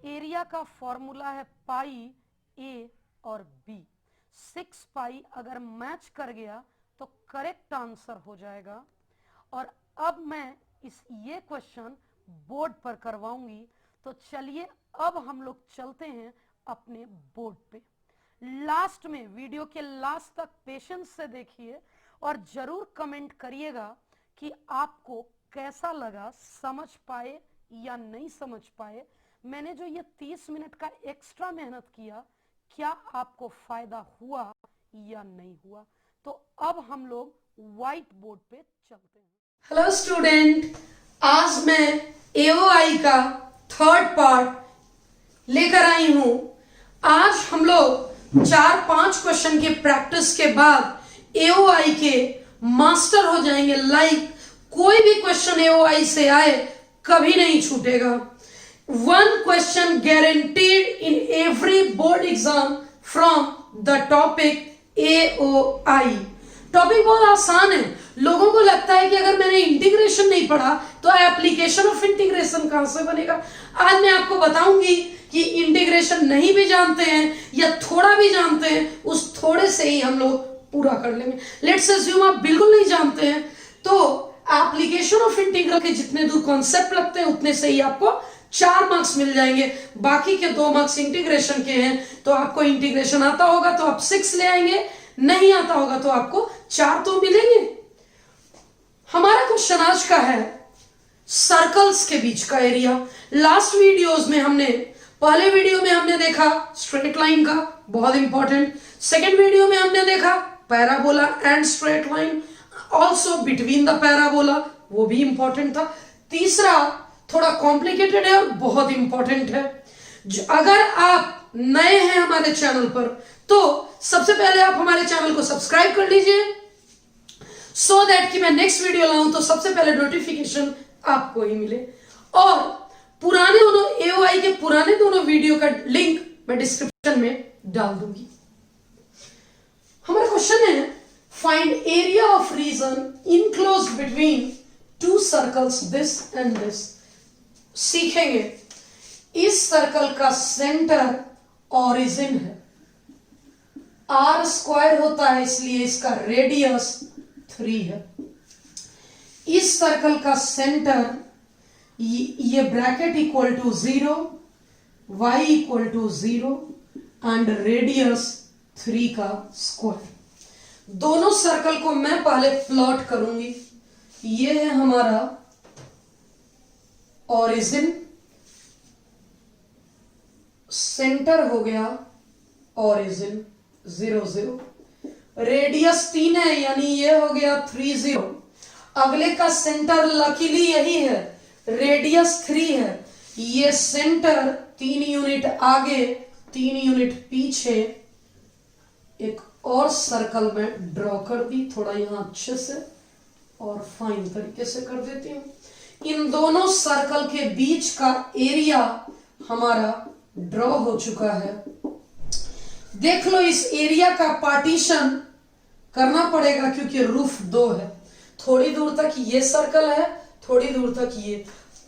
एरिया का फॉर्मूला है पाई ए और बी। 6 पाई अगर मैच कर गया तो करेक्ट आंसर हो जाएगा। और अब मैं ये क्वेश्चन बोर्ड पर करवाऊंगी, तो चलिए अब हम लोग चलते हैं अपने बोर्ड पे। लास्ट में, वीडियो के लास्ट तक पेशेंस से देखिए और जरूर कमेंट करिएगा कि आपको कैसा लगा, समझ पाए या नहीं समझ पाए, मैंने जो ये 30 मिनट का एक्स्ट्रा मेहनत किया, क्या आपको फायदा हुआ या नहीं हुआ? तो अब हम लोग व्हाइट बोर्ड पे चलते हैं। हेलो स्टूडेंट, आज मैं एओआई का थर्ड पार्ट लेकर आई हूं। आज हम लोग 4-5 क्वेश्चन के प्रैक्टिस के बाद एओआई के मास्टर हो जाएंगे। लाइक कोई भी क्वेश्चन एओआई से आए कभी नहीं छूटेगा। 1 question guaranteed in every board exam from the topic AOI. Topic बहुत आसान है। लोगों को लगता है कि अगर मैंने इंटीग्रेशन नहीं पढ़ा तो एप्लीकेशन ऑफ इंटीग्रेशन कहां से बनेगा। आज मैं आपको बताऊंगी कि इंटीग्रेशन नहीं भी जानते हैं या थोड़ा भी जानते हैं, उस थोड़े से ही हम लोग पूरा कर लेंगे। लेट्स अज्यूम आप बिल्कुल नहीं जानते हैं, तो एप्लीकेशन ऑफ इंटीग्रल के जितने दूर कॉन्सेप्ट लगते हैं उतने से ही आपको 4 मार्क्स मिल जाएंगे। बाकी के 2 मार्क्स इंटीग्रेशन के हैं, तो आपको इंटीग्रेशन आता होगा तो आप 6 ले आएंगे, नहीं आता होगा तो आपको 4 तो मिलेंगे। हमारा क्वेश्चन आज का है सर्कल्स के बीच का एरिया। लास्ट वीडियोस में पहले वीडियो में हमने देखा स्ट्रेट लाइन का, बहुत इंपॉर्टेंट। सेकेंड वीडियो में हमने देखा parabola and straight line, also between the parabola, वो भी इंपॉर्टेंट था। तीसरा थोड़ा कॉम्प्लिकेटेड है और बहुत इंपॉर्टेंट है। अगर आप नए हैं हमारे चैनल पर तो सबसे पहले आप हमारे चैनल को सब्सक्राइब कर लीजिए, सो दैट कि मैं नेक्स्ट वीडियो लाऊं तो सबसे पहले नोटिफिकेशन आपको ही मिले। और पुराने दोनों एओआई के पुराने दोनों वीडियो का लिंक मैं डिस्क्रिप्शन में डाल दूंगी। हमारा क्वेश्चन है find area of region enclosed between 2 circles this and this. सीखेंगे इस सर्कल का सेंटर ओरिजिन है, r² होता है इसलिए इसका रेडियस 3 है। इस सर्कल का सेंटर ये bracket equal to 0, y equal to 0 and radius 3 का स्क्वायर। दोनों सर्कल को मैं पहले प्लॉट करूंगी। ये है हमारा ओरिजिन, सेंटर हो गया ओरिजिन 0 0, रेडियस 3 है यानी ये हो गया 3 0। अगले का सेंटर लकीली यही है, रेडियस 3 है। ये सेंटर 3 यूनिट आगे 3 यूनिट पीछे एक और सर्कल में ड्रॉ कर दी, थोड़ा यहां अच्छे से और फाइन तरीके से कर देती हूं। इन दोनों सर्कल के बीच का एरिया हमारा ड्रॉ हो चुका है। देख लो इस एरिया का पार्टीशन करना पड़ेगा क्योंकि रूफ 2 है। थोड़ी दूर तक ये सर्कल है, थोड़ी दूर तक ये।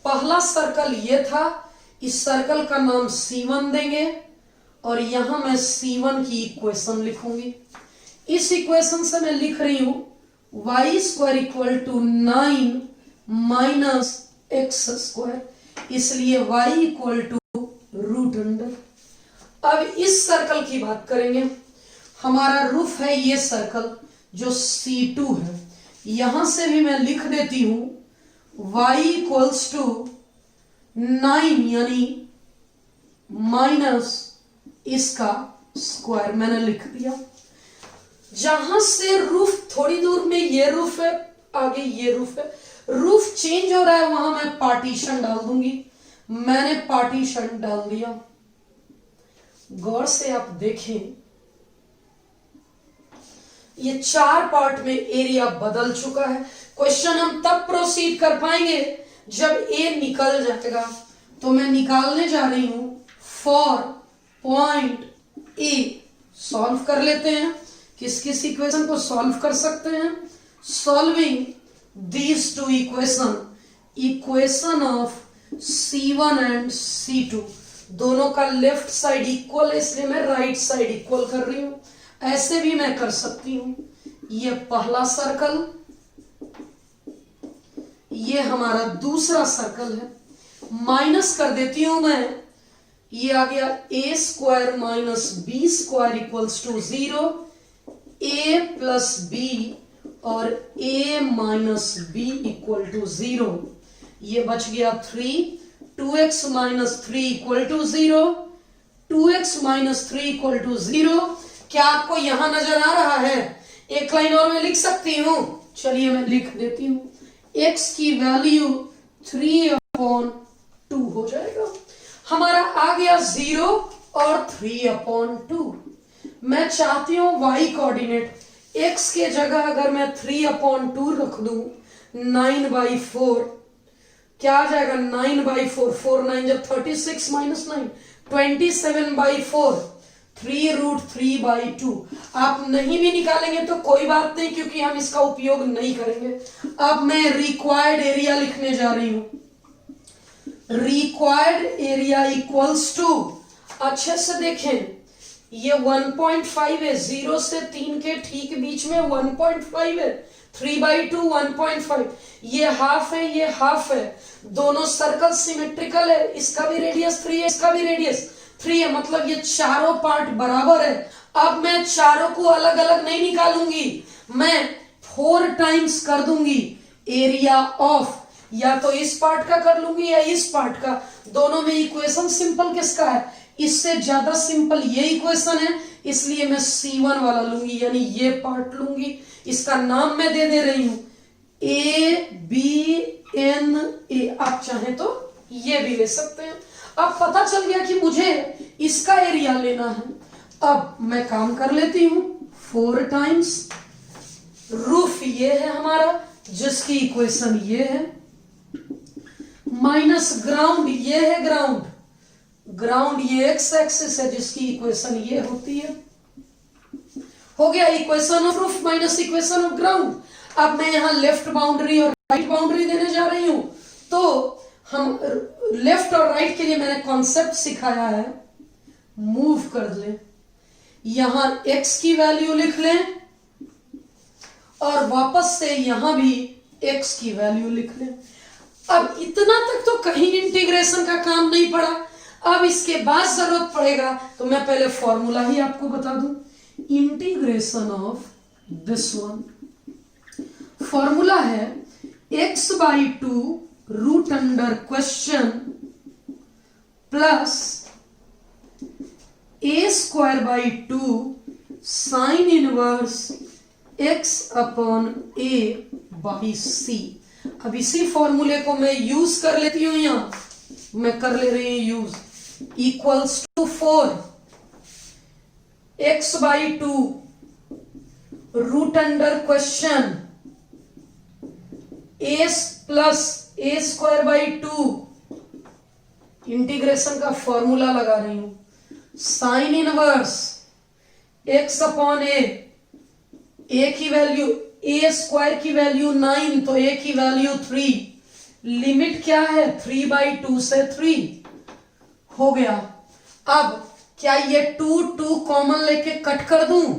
पहला सर्कल ये था, इस सर्कल का नाम C1 देंगे और यहां मैं C1 की इक्वेशन लिखूंगी। इस इक्वेशन से मैं लिख रही हूं y² equal to 9 minus x², इसलिए y इक्वल टू √अंडर। अब इस सर्कल की बात करेंगे। हमारा रूफ है ये सर्कल जो C2 है, यहां से भी मैं लिख देती हूं y इक्वल्स टू 9 यानी माइनस इसका स्क्वायर, मैंने लिख दिया। जहां से रूफ थोड़ी दूर में ये रूफ है, आगे ये रूफ है, रूफ चेंज हो रहा है वहां मैं पार्टीशन डाल दूंगी। मैंने पार्टीशन डाल दिया। गौर से आप देखें ये 4 पार्ट में एरिया बदल चुका है। क्वेश्चन हम तब प्रोसीड कर पाएंगे जब ए निकल जाएगा। तो मैं निकालने जा रही हूं फॉर पॉइंट ए। सॉल्व कर लेते हैं। किस किस इक्वेशन को सॉल्व कर सकते हैं? Solving these 2 equation of C1 and C2, दोनों का लेफ्ट साइड इक्वल है इसलिए मैं राइट साइड इक्वल कर रही हूं। ऐसे भी मैं कर सकती हूं। ये पहला सर्कल, ये हमारा दूसरा सर्कल है। माइनस कर देती हूं मैं, ये आ गया a² minus b² equals to 0, a plus b और a minus b equal to 0। ये बच गया 3, 2x minus 3 equal to 0, 2x minus 3 equal to 0। क्या आपको यहां नजर आ रहा है? एक लाइन और मैं लिख सकती हूं, चलिए मैं लिख देती हूं। x की वैल्यू 3/2 हो जाएगा। हमारा आ गया 0 और 3/2। मैं चाहती हूं y कोऑर्डिनेट, x के जगह अगर मैं 3/2 रख दूं, 9/4 क्या आ जाएगा? 9/4, 4 9 जब 36 माइनस 9, 27/4, 3√3/2। आप नहीं भी निकालेंगे तो कोई बात नहीं, क्योंकि हम इसका उपयोग नहीं करेंगे। अब मैं रिक्वायर्ड एरिया लिखने जा रही हूं। रिक्वायर्ड एरिया इक्वल्स टू, अच्छे से देखें, ये 1.5 है, 0 से 3 के ठीक बीच में 1.5 है, 3/2 1.5, ये हाफ है, ये हाफ है, दोनों सर्कल सिमेट्रिकल है, इसका भी रेडियस 3 है, इसका भी रेडियस 3 है, मतलब ये चारों पार्ट बराबर है। अब मैं चारों को अलग अलग नहीं निकालूंगी, मैं 4 टाइम्स कर दूंगी एरिया ऑफ, या तो इस पार्ट का कर लूंगी या इस पार्ट का। दोनों में इक्वेशन सिंपल किसका है? इससे ज्यादा सिंपल ये इक्वेशन है, इसलिए मैं C1 वाला लूंगी, यानी ये पार्ट लूंगी। इसका नाम मैं दे रही हूं ABNA, आप चाहें तो ये भी ले सकते हैं। अब पता चल गया कि मुझे इसका एरिया लेना है। अब मैं काम कर लेती हूं, 4 टाइम्स रूफ ये है हमारा, जिसकी इक्वेशन ये है, माइनस ग्राउंड ये है, ग्राउंड ये x एक्सिस है, जिसकी इक्वेशन ये होती है। हो गया equation of roof minus equation of ground. अब मैं यहां लेफ्ट बाउंड्री और राइट बाउंड्री देने जा रही हूं, तो हम लेफ्ट और राइट के लिए मैंने कॉन्सेप्ट सिखाया है, मूव कर लें, यहां x की वैल्यू लिख लें और वापस से यहां भी x की वैल्यू लिख लें। अब इतना तक तो कहीं इंटीग्रेशन का काम नहीं पड़ा। अब इसके बाद जरूरत पड़ेगा तो मैं पहले फॉर्मूला ही आपको बता दूं, integration of this one. Formula है x/2 root under question plus a²/2 sine inverse x/a/c। अब इसी फॉर्मूले को मैं यूज कर लेती हूं, यहां मैं कर ले रही हूं use, equals to 4 x/2 root under question a plus a²/2, integration का फॉर्मूला लगा रही हूं, साइन इनवर्स x/a, a की वैल्यू a² की वैल्यू 9, तो a की वैल्यू 3, लिमिट क्या है 3/2 से 3 हो गया। अब क्या ये 2 कॉमन लेके कट कर दूं?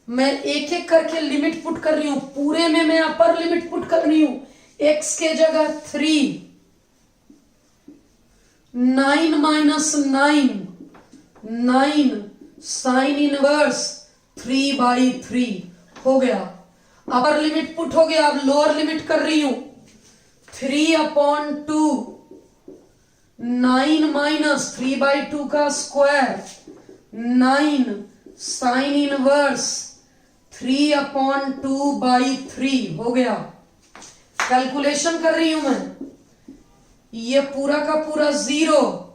मैं एक एक करके लिमिट पुट कर रही हूं, पूरे में मैं अपर लिमिट पुट कर रही हूं, x के जगह 3, 9 माइनस 9, 9 साइन इनवर्स 3/3 हो गया। अपर लिमिट पुट हो गया, अब लोअर लिमिट कर रही हूं, 3/2, 9 माइनस 3/2 का स्क्वायर, 9 साइन इनवर्स 3/2/3 हो गया। कैलकुलेशन कर रही हूं मैं, ये पूरा का पूरा 0,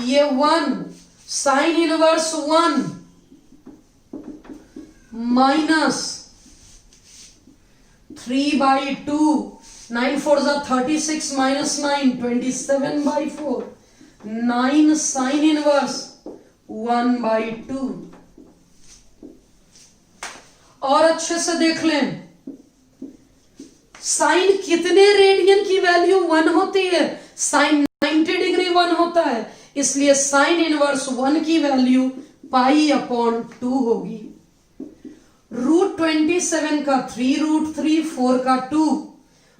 ये 1, sine inverse 1 minus 3/2, 9 4 36 minus 9, 27/4, 9 sine inverse 1/2। और अच्छे से देख लें, साइन कितने रेडियन की वैल्यू 1 होती है? साइन 90 डिग्री 1 होता है, इसलिए साइन इनवर्स 1 की वैल्यू π/2 होगी। √27 का 3√3, 4 का 2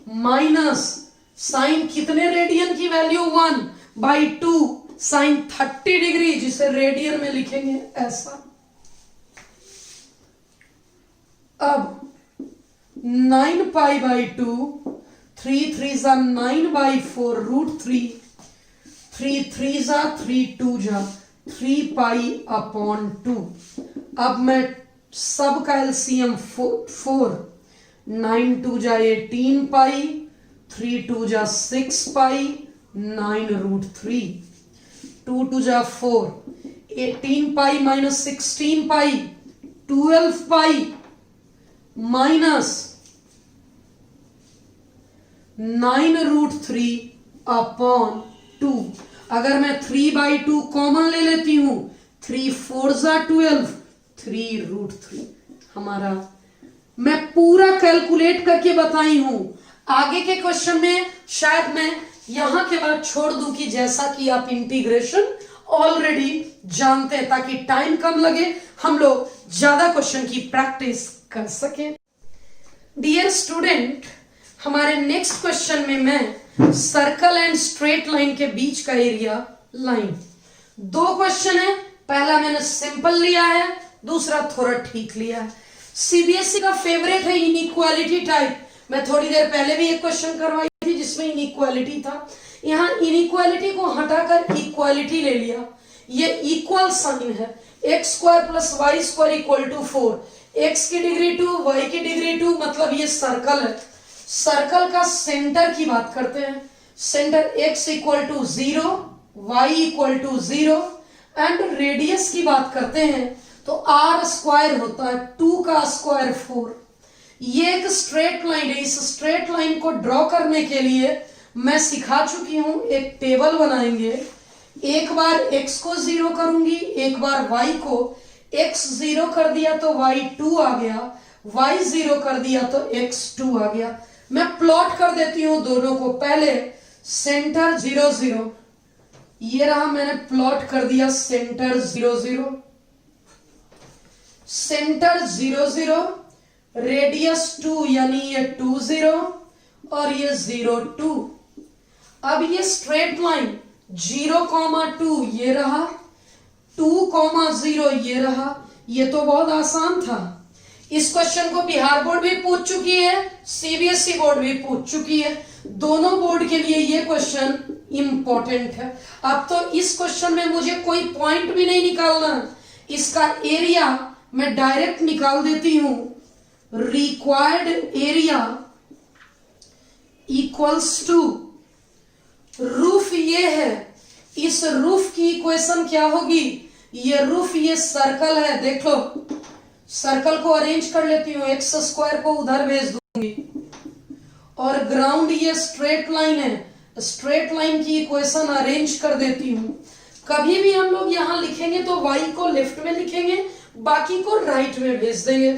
माइनस साइन कितने रेडियन की वैल्यू 1/2, साइन 30 डिग्री, जिसे रेडियन में लिखेंगे ऐसा। अब 9π/2, 3 3 9/4, √3 3 3 जा 3 2 जा 3 पाई अपॉन 2। अब मैं सब का एलसीएम 4 9 2 जा 18 पाई 3 2 जा 6 पाई 9 रूट 3 2 2 जा 4 18 पाई माइनस 16 पाई 12 पाई माइनस 9 रूट 3 अपॉन 2। अगर मैं 3/2 कॉमन ले लेती हूं 3 4 जा 12 3 रूट 3 हमारा। मैं पूरा कैलकुलेट करके बताई हूं। आगे के क्वेश्चन में शायद मैं यहां के बाद छोड़ दूं कि जैसा कि आप इंटीग्रेशन ऑलरेडी जानते हैं, ताकि टाइम कम लगे, हम लोग ज्यादा क्वेश्चन की प्रैक्टिस कर सकें। डियर स्टूडेंट, हमारे नेक्स्ट क्वेश्चन में मैं सर्कल एंड स्ट्रेट लाइन के बीच का एरिया लाइन, दो क्वेश्चन है। पहला मैंने सिंपल लिया है, दूसरा थोड़ा ठीक लिया है। सीबीएसई का फेवरेट है इनइक्वालिटी टाइप। मैं थोड़ी देर पहले भी एक क्वेश्चन करवाई थी जिसमें इनइक्वालिटी था। यहां इनइक्वालिटी को हटाकर इक्वालिटी ले लिया। ये इक्वल साइन है, x square plus y square equal to 4। X की डिग्री 2 वाई की डिग्री 2, मतलब ये सर्कल है। सर्कल का सेंटर की बात करते हैं। Centre x equal to 0 y equal to 0 and radius की बात करते हैं तो आर स्क्वायर होता है 2 का स्क्वायर 4। ये एक स्ट्रेट लाइन है। इस स्ट्रेट लाइन को ड्रॉ करने के लिए मैं सिखा चुकी हूं। एक टेबल बनाएंगे, एक बार x को 0 करूंगी, एक बार y को। x 0 कर दिया तो y 2 आ गया, y 0 कर दिया तो x 2 आ गया। मैं प्लॉट कर देती हूं दोनों को। पहले सेंटर 0 0, ये रहा, मैंने प्लॉट कर दिया सेंटर 0 0, सेंटर 0 0, रेडियस 2 यानी ये 2 0 और ये 0 2। अब ये स्ट्रेट लाइन 0,2 ये रहा, 2,0 ये रहा। ये तो बहुत आसान था। इस क्वेश्चन को बिहार बोर्ड भी पूछ चुकी है, सीबीएसई बोर्ड भी पूछ चुकी है। दोनों बोर्ड के लिए ये क्वेश्चन इंपॉर्टेंट है। अब तो इस क्वेश्चन में मुझे कोई पॉइंट भी नहीं निकालना, इसका एरिया मैं डायरेक्ट निकाल देती हूं। Required area equals to roof ये है। इस रूफ की इक्वेशन क्या होगी? ये रूफ, ये सर्कल है, देख लो। सर्कल को अरेंज कर लेती हूँ, एक्स स्क्वायर को उधर भेज दूंगी और ग्राउंड ये स्ट्रेट लाइन है। स्ट्रेट लाइन की इक्वेशन अरेंज कर देती हूँ। कभी भी हम लोग यहां लिखेंगे तो y को लेफ्ट में लिखेंगे, बाकी को राइट में भेज देंगे।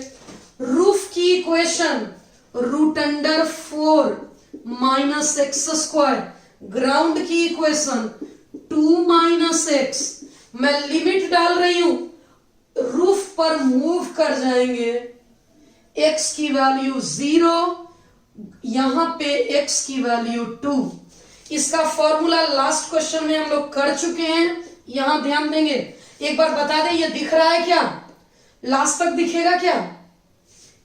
रूफ की equation √4 minus x square. Ground की इक्वेशन 2 - x। मैं लिमिट डाल रही हूं, रूफ पर मूव कर जाएंगे। x की वैल्यू 0, यहां पे x की वैल्यू 2। इसका फॉर्मूला लास्ट क्वेश्चन में हम लोग कर चुके हैं, यहां ध्यान देंगे। एक बार बता दें, ये दिख रहा है क्या? लास्ट तक दिखेगा क्या?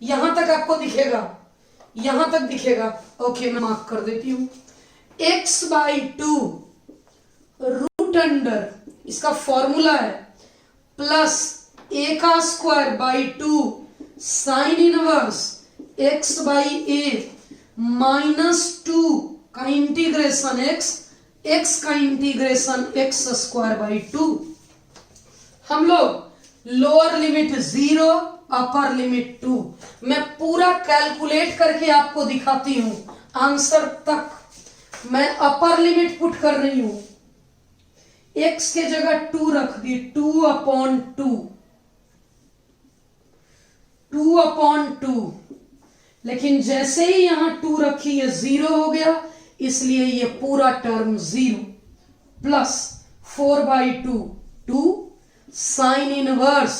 यहां तक आपको दिखेगा, यहां तक दिखेगा। ओके, मैं मार्क कर देती हूं। x/2 √, इसका फॉर्मूला है plus a² 2 sine inverse x/a -2 का इंटीग्रेशन x का इंटीग्रेशन x²/2। हम लोग लोअर लिमिट 0, अपर लिमिट 2। मैं पूरा कैलकुलेट करके आपको दिखाती हूं आंसर तक। मैं अपर लिमिट पुट कर रही हूं, x के जगह 2 रख दी, 2/2, 2/2। लेकिन जैसे ही यहां 2 रखी ये 0 हो गया, इसलिए ये पूरा टर्म 0 प्लस 4/2 2 साइन इनवर्स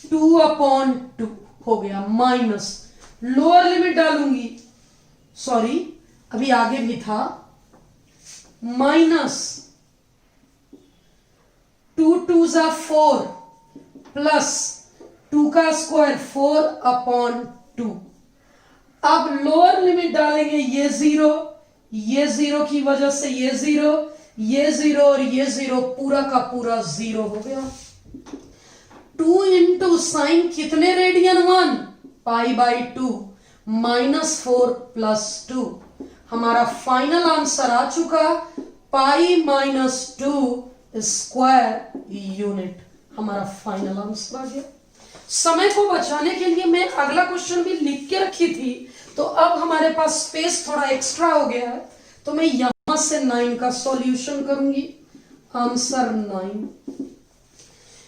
2/2 हो गया माइनस। लोअर लिमिट डालूंगी, सॉरी अभी आगे भी था, माइनस 2 2 जा 4 प्लस 2 का स्क्वायर 4/2। अब लोअर लिमिट डालेंगे, ये 0 की वजह से ये 0, ये 0 और ये 0 पूरा का पूरा 0 हो गया। 2 इंटू साइन कितने रेडियन 1 π/2 -4 + 2। हमारा फाइनल आंसर आ चुका π-2 स्क्वायर यूनिट। हमारा फाइनल आंसर आ गया। समय को बचाने के लिए मैं अगला क्वेश्चन भी लिख के रखी थी, तो अब हमारे पास स्पेस थोड़ा एक्स्ट्रा हो गया है, तो मैं यहां से 9 का सॉल्यूशन करूंगी। Answer 9।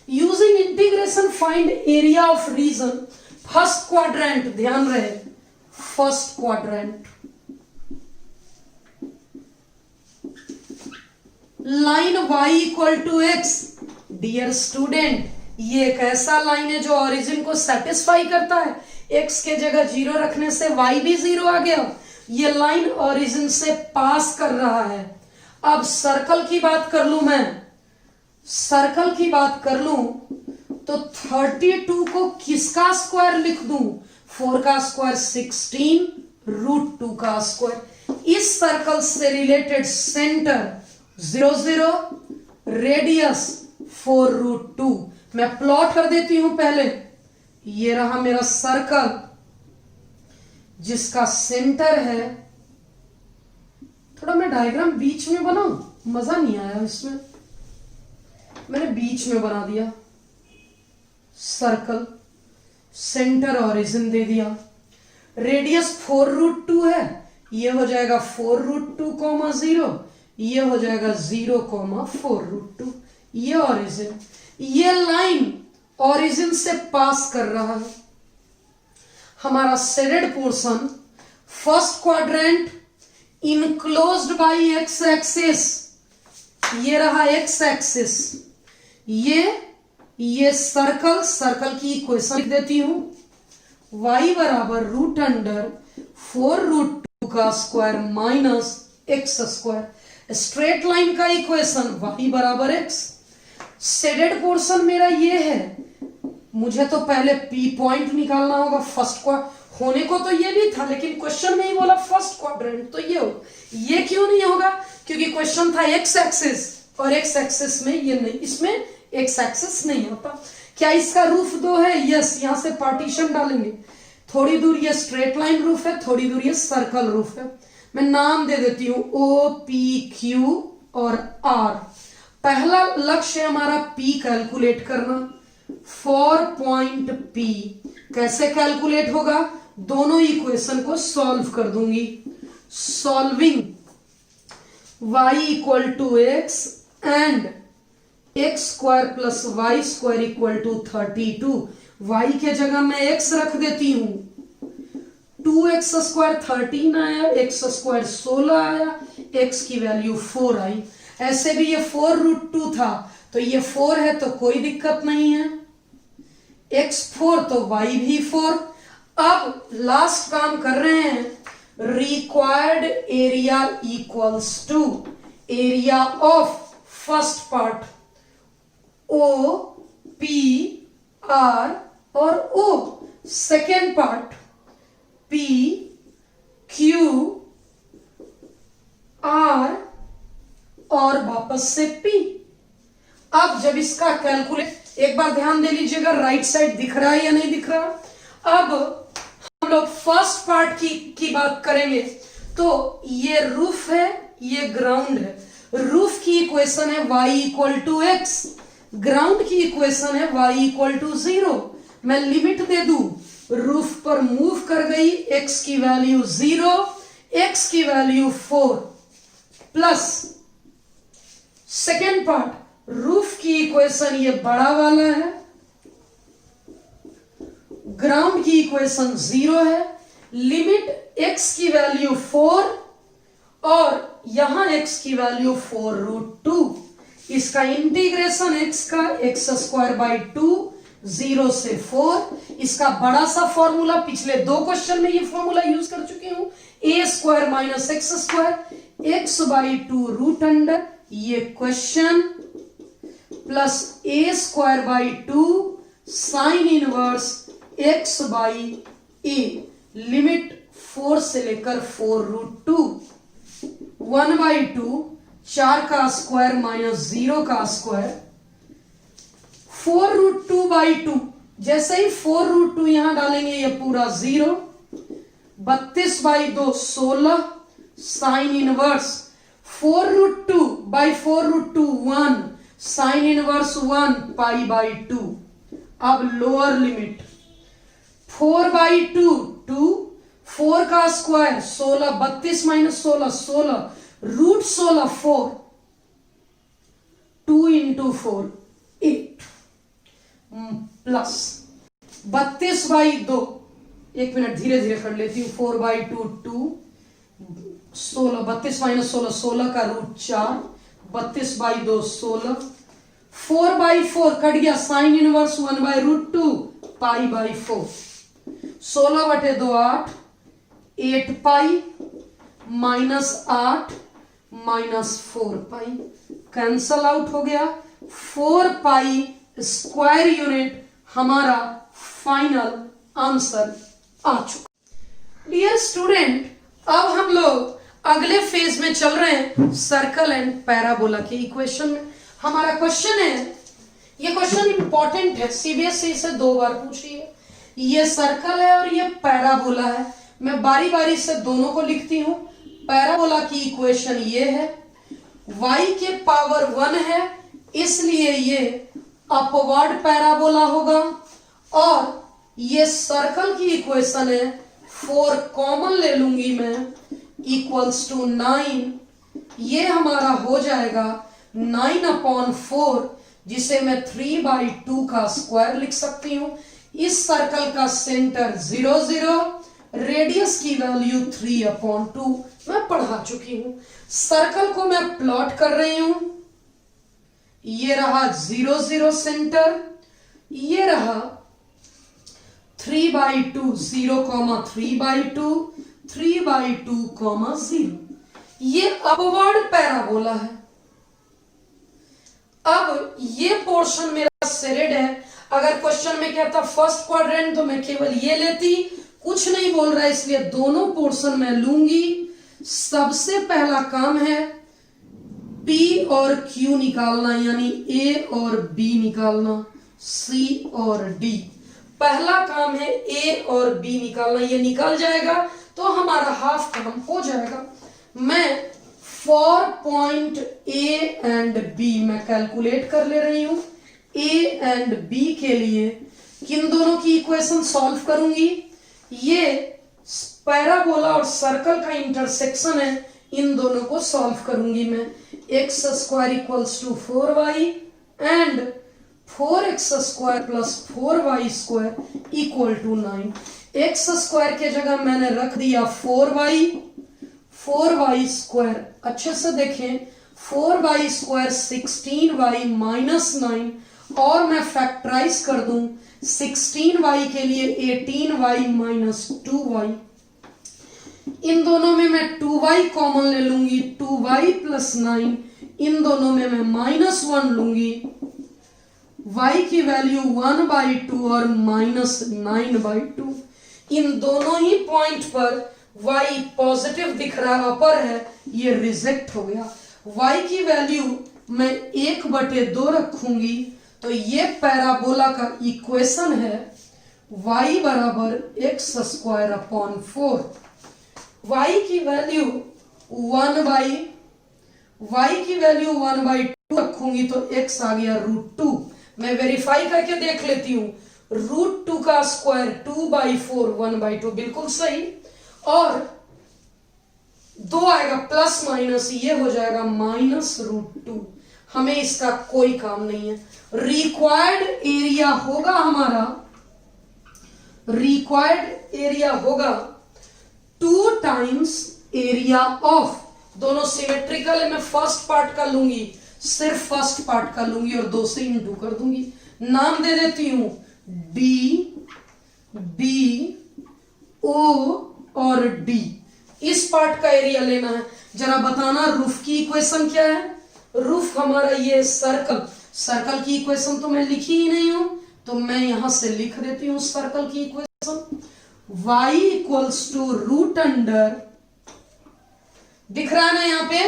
Using integration find area of region first quadrant. ध्यान रहे first quadrant. Line y = x। Dear student, ये एक ऐसा लाइन है जो ओरिजिन को सेटिस्फाई करता है। x के जगह 0 रखने से y भी 0 आ गया। ये लाइन ओरिजिन से पास कर रहा है। अब सर्कल की बात कर लूं, मैं सर्कल की बात कर लूं तो 32 को किसका स्क्वायर लिख दूं? 4 का स्क्वायर 16 √2 का स्क्वायर। इस सर्कल से रिलेटेड सेंटर 0 0, रेडियस 4 √2। मैं प्लॉट कर देती हूं पहले। ये रहा मेरा सर्कल जिसका सेंटर है। थोड़ा मैं डायग्राम बीच में बनाऊं, मजा नहीं आया इसमें, मैंने बीच में बना दिया। सर्कल सेंटर ओरिजिन दे दिया। रेडियस 4 √2 है, ये हो जाएगा 4 √2, 0, ये हो जाएगा 0, 4 √2। ये ओरिजिन, ये लाइन ओरिजिन से पास कर रहा है। हमारा shaded portion first quadrant enclosed bye x axis. ये रहा एक्स एक्सिस। ये सर्कल, सर्कल की इक्वेशन लिख देती हूं। y बराबर √4 √2 का square minus x square. Straight line का इक्वेशन y बराबर x। शेडेड पोर्शन मेरा ये है, मुझे तो पहले P पॉइंट निकालना होगा। फर्स्ट होने को तो ये भी था, लेकिन क्वेश्चन में ही बोला फर्स्ट क्वाड्रेंट, तो ये हो। ये क्यों नहीं होगा? क्योंकि क्वेश्चन था एक्स एक्सिस, और एक्स एक्सिस में ये नहीं, इसमें एक्स एक्सिस नहीं होता। क्या इसका रूफ 2 है? यस, यहां से पार्टीशन डालेंगे। थोड़ी दूर ये स्ट्रेट लाइन रूफ है, थोड़ी दूर ये सर्कल रूफ है। मैं नाम दे देती हूं O, P, Q और R। पहला लक्ष्य है हमारा P कैलकुलेट करना। फॉर पॉइंट P कैसे कैलकुलेट होगा? दोनों इक्वेशन को सॉल्व कर दूंगी। Solving y = x and x² + y² = 32। y के जगह मैं x रख देती हूं। 2x² 13 आया, x² 16 आया, x की वैल्यू 4 आई। ऐसे भी ये 4 √2 था, तो ये 4 है तो कोई दिक्कत नहीं है। x 4 तो y भी 4। अब लास्ट काम कर रहे हैं। Required area equals to area of first part O, P, R और O। Second part P, Q, R और वापस से P। अब जब इसका कैलकुलेट, एक बार ध्यान दे लीजिएगा राइट साइड दिख रहा है या नहीं दिख रहा। अब हम लोग फर्स्ट पार्ट की बात करेंगे। तो ये रूफ है, ये ग्राउंड है। रूफ की इक्वेशन है y = x, ग्राउंड की इक्वेशन है y = 0। मैं लिमिट दे दूं, रूफ पर मूव कर गई, x की वैल्यू 0, x की value 4 plus second part roof की इक्वेशन ये बड़ा वाला है, ग्राउंड की इक्वेशन 0 है। लिमिट x की वैल्यू 4 और यहां x की वैल्यू 4 √2। इसका इंटीग्रेशन x का x²/2 0 से 4। इसका बड़ा सा फॉर्मूला पिछले 2 क्वेश्चन में ये फॉर्मूला यूज कर चुके हूं। a² - x² x/2 ये question plus a²/2 sine inverse x/a। Limit 4 से लेकर 4 √2। 1/2 4 का स्क्वायर माइनस 0 का स्क्वायर, 4√2/2, जैसे ही 4√2 यहां डालेंगे ये पूरा 0, 32/2 16, साइन इनवर्स 4√2/4√2 1, साइन इनवर्स 1 π/2। अब लोअर लिमिट 4/2 2, 4 का स्क्वायर 16, 32 माइनस 16 16, √16 4, 2 × 4 8 प्लस 32/2, एक मिनट धीरे धीरे कर लेती हूं, 4/2 2, 16, 32 माइनस 16 16 का √4, 32/2 16, 4/4 कट गया, sine inverse 1/√2 π/4, 16/2 8, 8π minus 8 minus 4π cancel out हो गया, 4π स्क्वायर यूनिट हमारा फाइनल आंसर आ चुका। डियर स्टूडेंट, अब हम लोग अगले फेज में चल रहे हैं, सर्कल एंड पैराबोला के इक्वेशन में। हमारा क्वेश्चन है, ये क्वेश्चन इंपॉर्टेंट है, सीबीएसई से 2 बार पूछी है। ये सर्कल है और ये पैराबोला है। मैं बारी बारी से दोनों को लिखती हूं। पैराबोला की इक्वेशन ये है, y के पावर 1 है, इसलिए ये अपवर्ड पैराबोला होगा। और ये सर्कल की इक्वेशन है, 4 कॉमन ले लूंगी मैं, इक्वल्स टू 9। ये हमारा हो जाएगा 9/4, जिसे मैं 3/2 का स्क्वायर लिख सकती हूं। इस सर्कल का सेंटर 0 0, रेडियस की वैल्यू 3/2 मैं पढ़ा चुकी हूं। सर्कल को मैं प्लॉट कर रही हूं, ये रहा 0 0 सेंटर, ये रहा 3/2 0, 3/2 3/2, 0। ये अपवर्ड पैराबोला है। अब ये पोर्शन मेरा सेरेड है। अगर क्वेश्चन में कहता फर्स्ट क्वाड्रेंट तो मैं केवल ये लेती, कुछ नहीं बोल रहा है इसलिए दोनों पोर्शन मैं लूंगी। सबसे पहला काम है P और Q निकालना, यानी A और B निकालना, C और D। पहला काम है A और B निकालना, ये निकल जाएगा तो हमारा हाफ काम हो जाएगा। मैं 4 पॉइंट A एंड B मैं कैलकुलेट कर ले रही हूं। A एंड B के लिए किन दोनों की इक्वेशन सॉल्व करूंगी? ये पैराबोला और सर्कल का इंटरसेक्शन है, इन दोनों को सॉल्व करूंगी मैं। x² equals to 4y and 4x² प्लस 4y² इक्वल टू 9। x² के जगह मैंने रख दिया 4y²। अच्छे से देखें, 4y² 16y माइनस 9, और मैं फैक्टराइज कर दूं 16y के लिए 18y माइनस 2y। इन दोनों में मैं 2y कॉमन ले लूंगी, 2y प्लस 9। इन दोनों में मैं -1 लूंगी, y की वैल्यू 1/2 और -9/2। इन दोनों ही पॉइंट पर y पॉजिटिव दिख रहा अपर है, ये रिजेक्ट हो गया। y की वैल्यू मैं 1/2 रखूंगी, तो ये पैराबोला का इक्वेशन है y बराबर x²/4। y की वैल्यू 1/2 रखूंगी तो x आ गया √2। मैं वेरीफाई करके देख लेती हूं, √2 का स्क्वायर 2/4 1/2 बिल्कुल सही, और 2 आएगा प्लस माइनस, ये हो जाएगा -√2। हमें इसका कोई काम नहीं है। रिक्वायर्ड एरिया होगा हमारा, रिक्वायर्ड एरिया होगा 2 टाइम्स एरिया ऑफ, दोनों सिमेट्रिकल है, मैं फर्स्ट पार्ट का लूंगी, सिर्फ फर्स्ट पार्ट का लूंगी और 2 से इंटू कर दूंगी। नाम दे देती हूं D, B, O और D। इस पार्ट का एरिया लेना है। जरा बताना रूफ की इक्वेशन क्या है? रूफ हमारा ये सर्कल की इक्वेशन तो मैं लिखी ही नहीं हूं, तो मैं यहां से लिख देती हूं सर्कल की इक्वेशन। y इक्वल्स टू √, दिख रहा है ना यहाँ पे,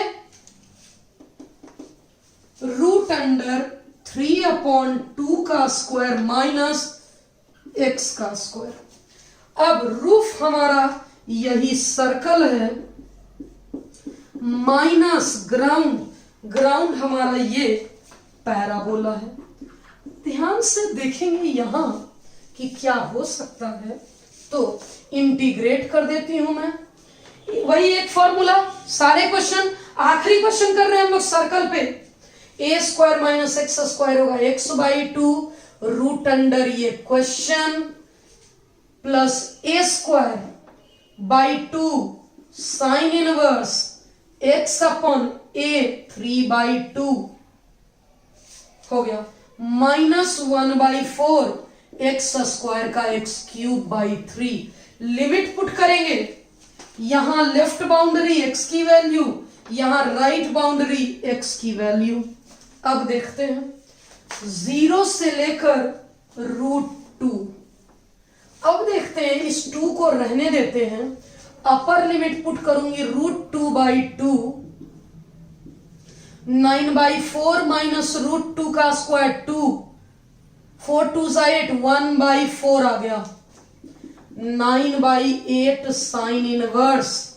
रूट अंडर 3/2 का स्क्वायर माइनस x का स्क्वायर। अब रूफ हमारा यही सर्कल है, माइनस ग्राउंड, ग्राउंड हमारा ये पैराबोला है। ध्यान से देखेंगे यहां कि क्या हो सकता है, तो इंटीग्रेट कर देती हूं मैं, वही एक फॉर्मूला, सारे क्वेश्चन, आखिरी क्वेश्चन कर रहे हैं हम लोग सर्कल पे। A square minus x square होगा x/2 रूट अंडर ये question plus A square by 2 sine inverse x upon A 3/2 हो गया, माइनस 1/4 एक्स स्क्वायर का x³ 3। लिमिट पुट करेंगे, यहां लेफ्ट बाउंड्री x की वैल्यू, यहां राइट बाउंड्री x की वैल्यू। अब देखते हैं 0 से लेकर √2। अब देखते हैं इस 2 को रहने देते हैं, अपर लिमिट पुट करूंगी √2/2, 9/4 माइनस √2 का स्क्वायर 2, 4 2 8, 1/4 आ गया, 9/8 साइन इनवर्स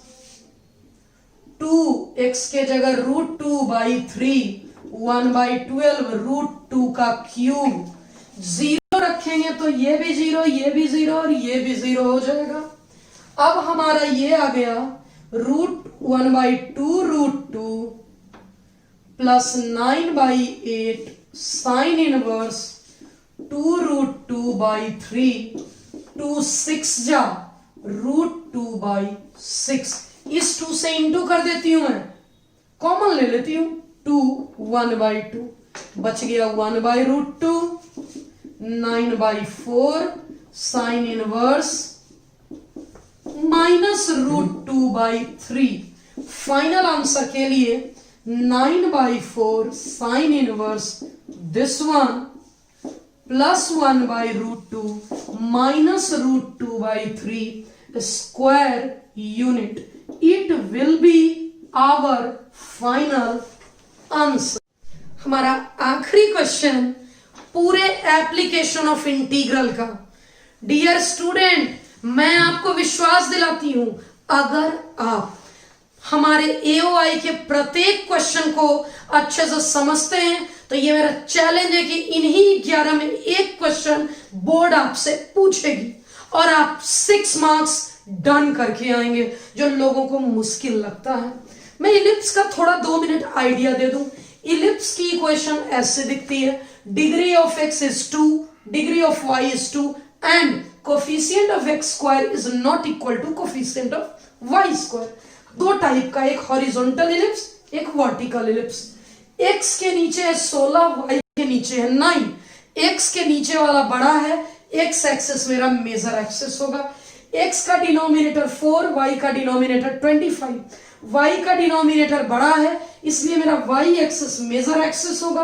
2 x के जगह √2/3, 1/12 √2 का क्यूब। 0 रखेंगे तो ये भी 0, ये भी 0 और ये भी 0 हो जाएगा। अब हमारा ये आ गया √1/2 √2 प्लस 9/8 साइन इनवर्स 2 √2/3, 2 6 जा √2/6। इस 2 से इंटू कर देती हूं मैं, कॉमन ले लेती हूं, 2 1/2 बच गया, 1/√2, 9/4 sine inverse minus √2/3। Final answer के लिए 9/4 sine inverse this one plus 1/√2 minus √2/3 square unit. It will be our final answer. हमारा आखिरी क्वेश्चन पूरे एप्लीकेशन ऑफ इंटीग्रल का। डियर स्टूडेंट, मैं आपको विश्वास दिलाती हूं, अगर आप हमारे एओआई के प्रत्येक क्वेश्चन को अच्छे से समझते हैं तो ये मेरा चैलेंज है कि इन्हीं 11 में एक क्वेश्चन बोर्ड आपसे पूछेगी और आप 6 मार्क्स डन करके आएंगे, जो लोगों को मुश्किल लगता है। मैं इलिप्स का थोड़ा 2 मिनट आइडिया दे दूं। इलिप्स की इक्वेशन ऐसे दिखती है, degree of x is 2, degree of y is 2 and coefficient of x square is not equal to coefficient of y square. 2 type का, एक हॉरिजॉन्टल इलिप्स, एक वर्टिकल इलिप्स। x के नीचे है 16, y के नीचे है 9। x के नीचे वाला बड़ा है, x एक्सिस मेरा मेजर एक्सिस होगा। x का डिनोमिनेटर 4, y का डिनोमिनेटर 25। y का डिनोमिनेटर बड़ा है इसलिए मेरा y एक्सिस मेजर एक्सिस होगा।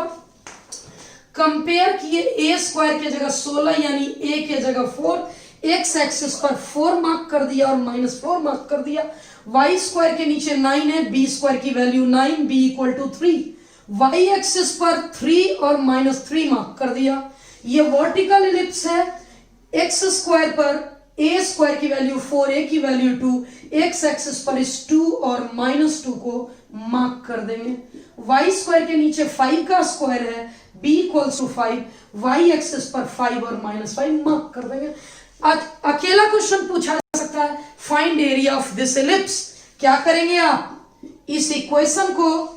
कंपेयर किए, a स्क्वायर की जगह 16 यानी a की जगह 4, x एक्सिस पर 4 मार्क कर दिया और -4 मार्क कर दिया। y स्क्वायर के नीचे 9 है, b स्क्वायर की value 9, b equal to 3। y axis पर 3 और -3 मार्क कर दिया। ये वर्टिकल इलिप्स है, x स्क्वायर पर a स्क्वायर की वैल्यू 4, a की वैल्यू 2, x एक्सिस पर इस 2 और -2 को मार्क कर देंगे। y स्क्वायर के नीचे 5 का स्क्वायर है, b equals to 5, y axis पर 5 और -5 मार्क कर देंगे। अकेला क्वेश्चन पूछा जा सकता है, find area of this ellipse. क्या करेंगे आप, इस इक्वेशन को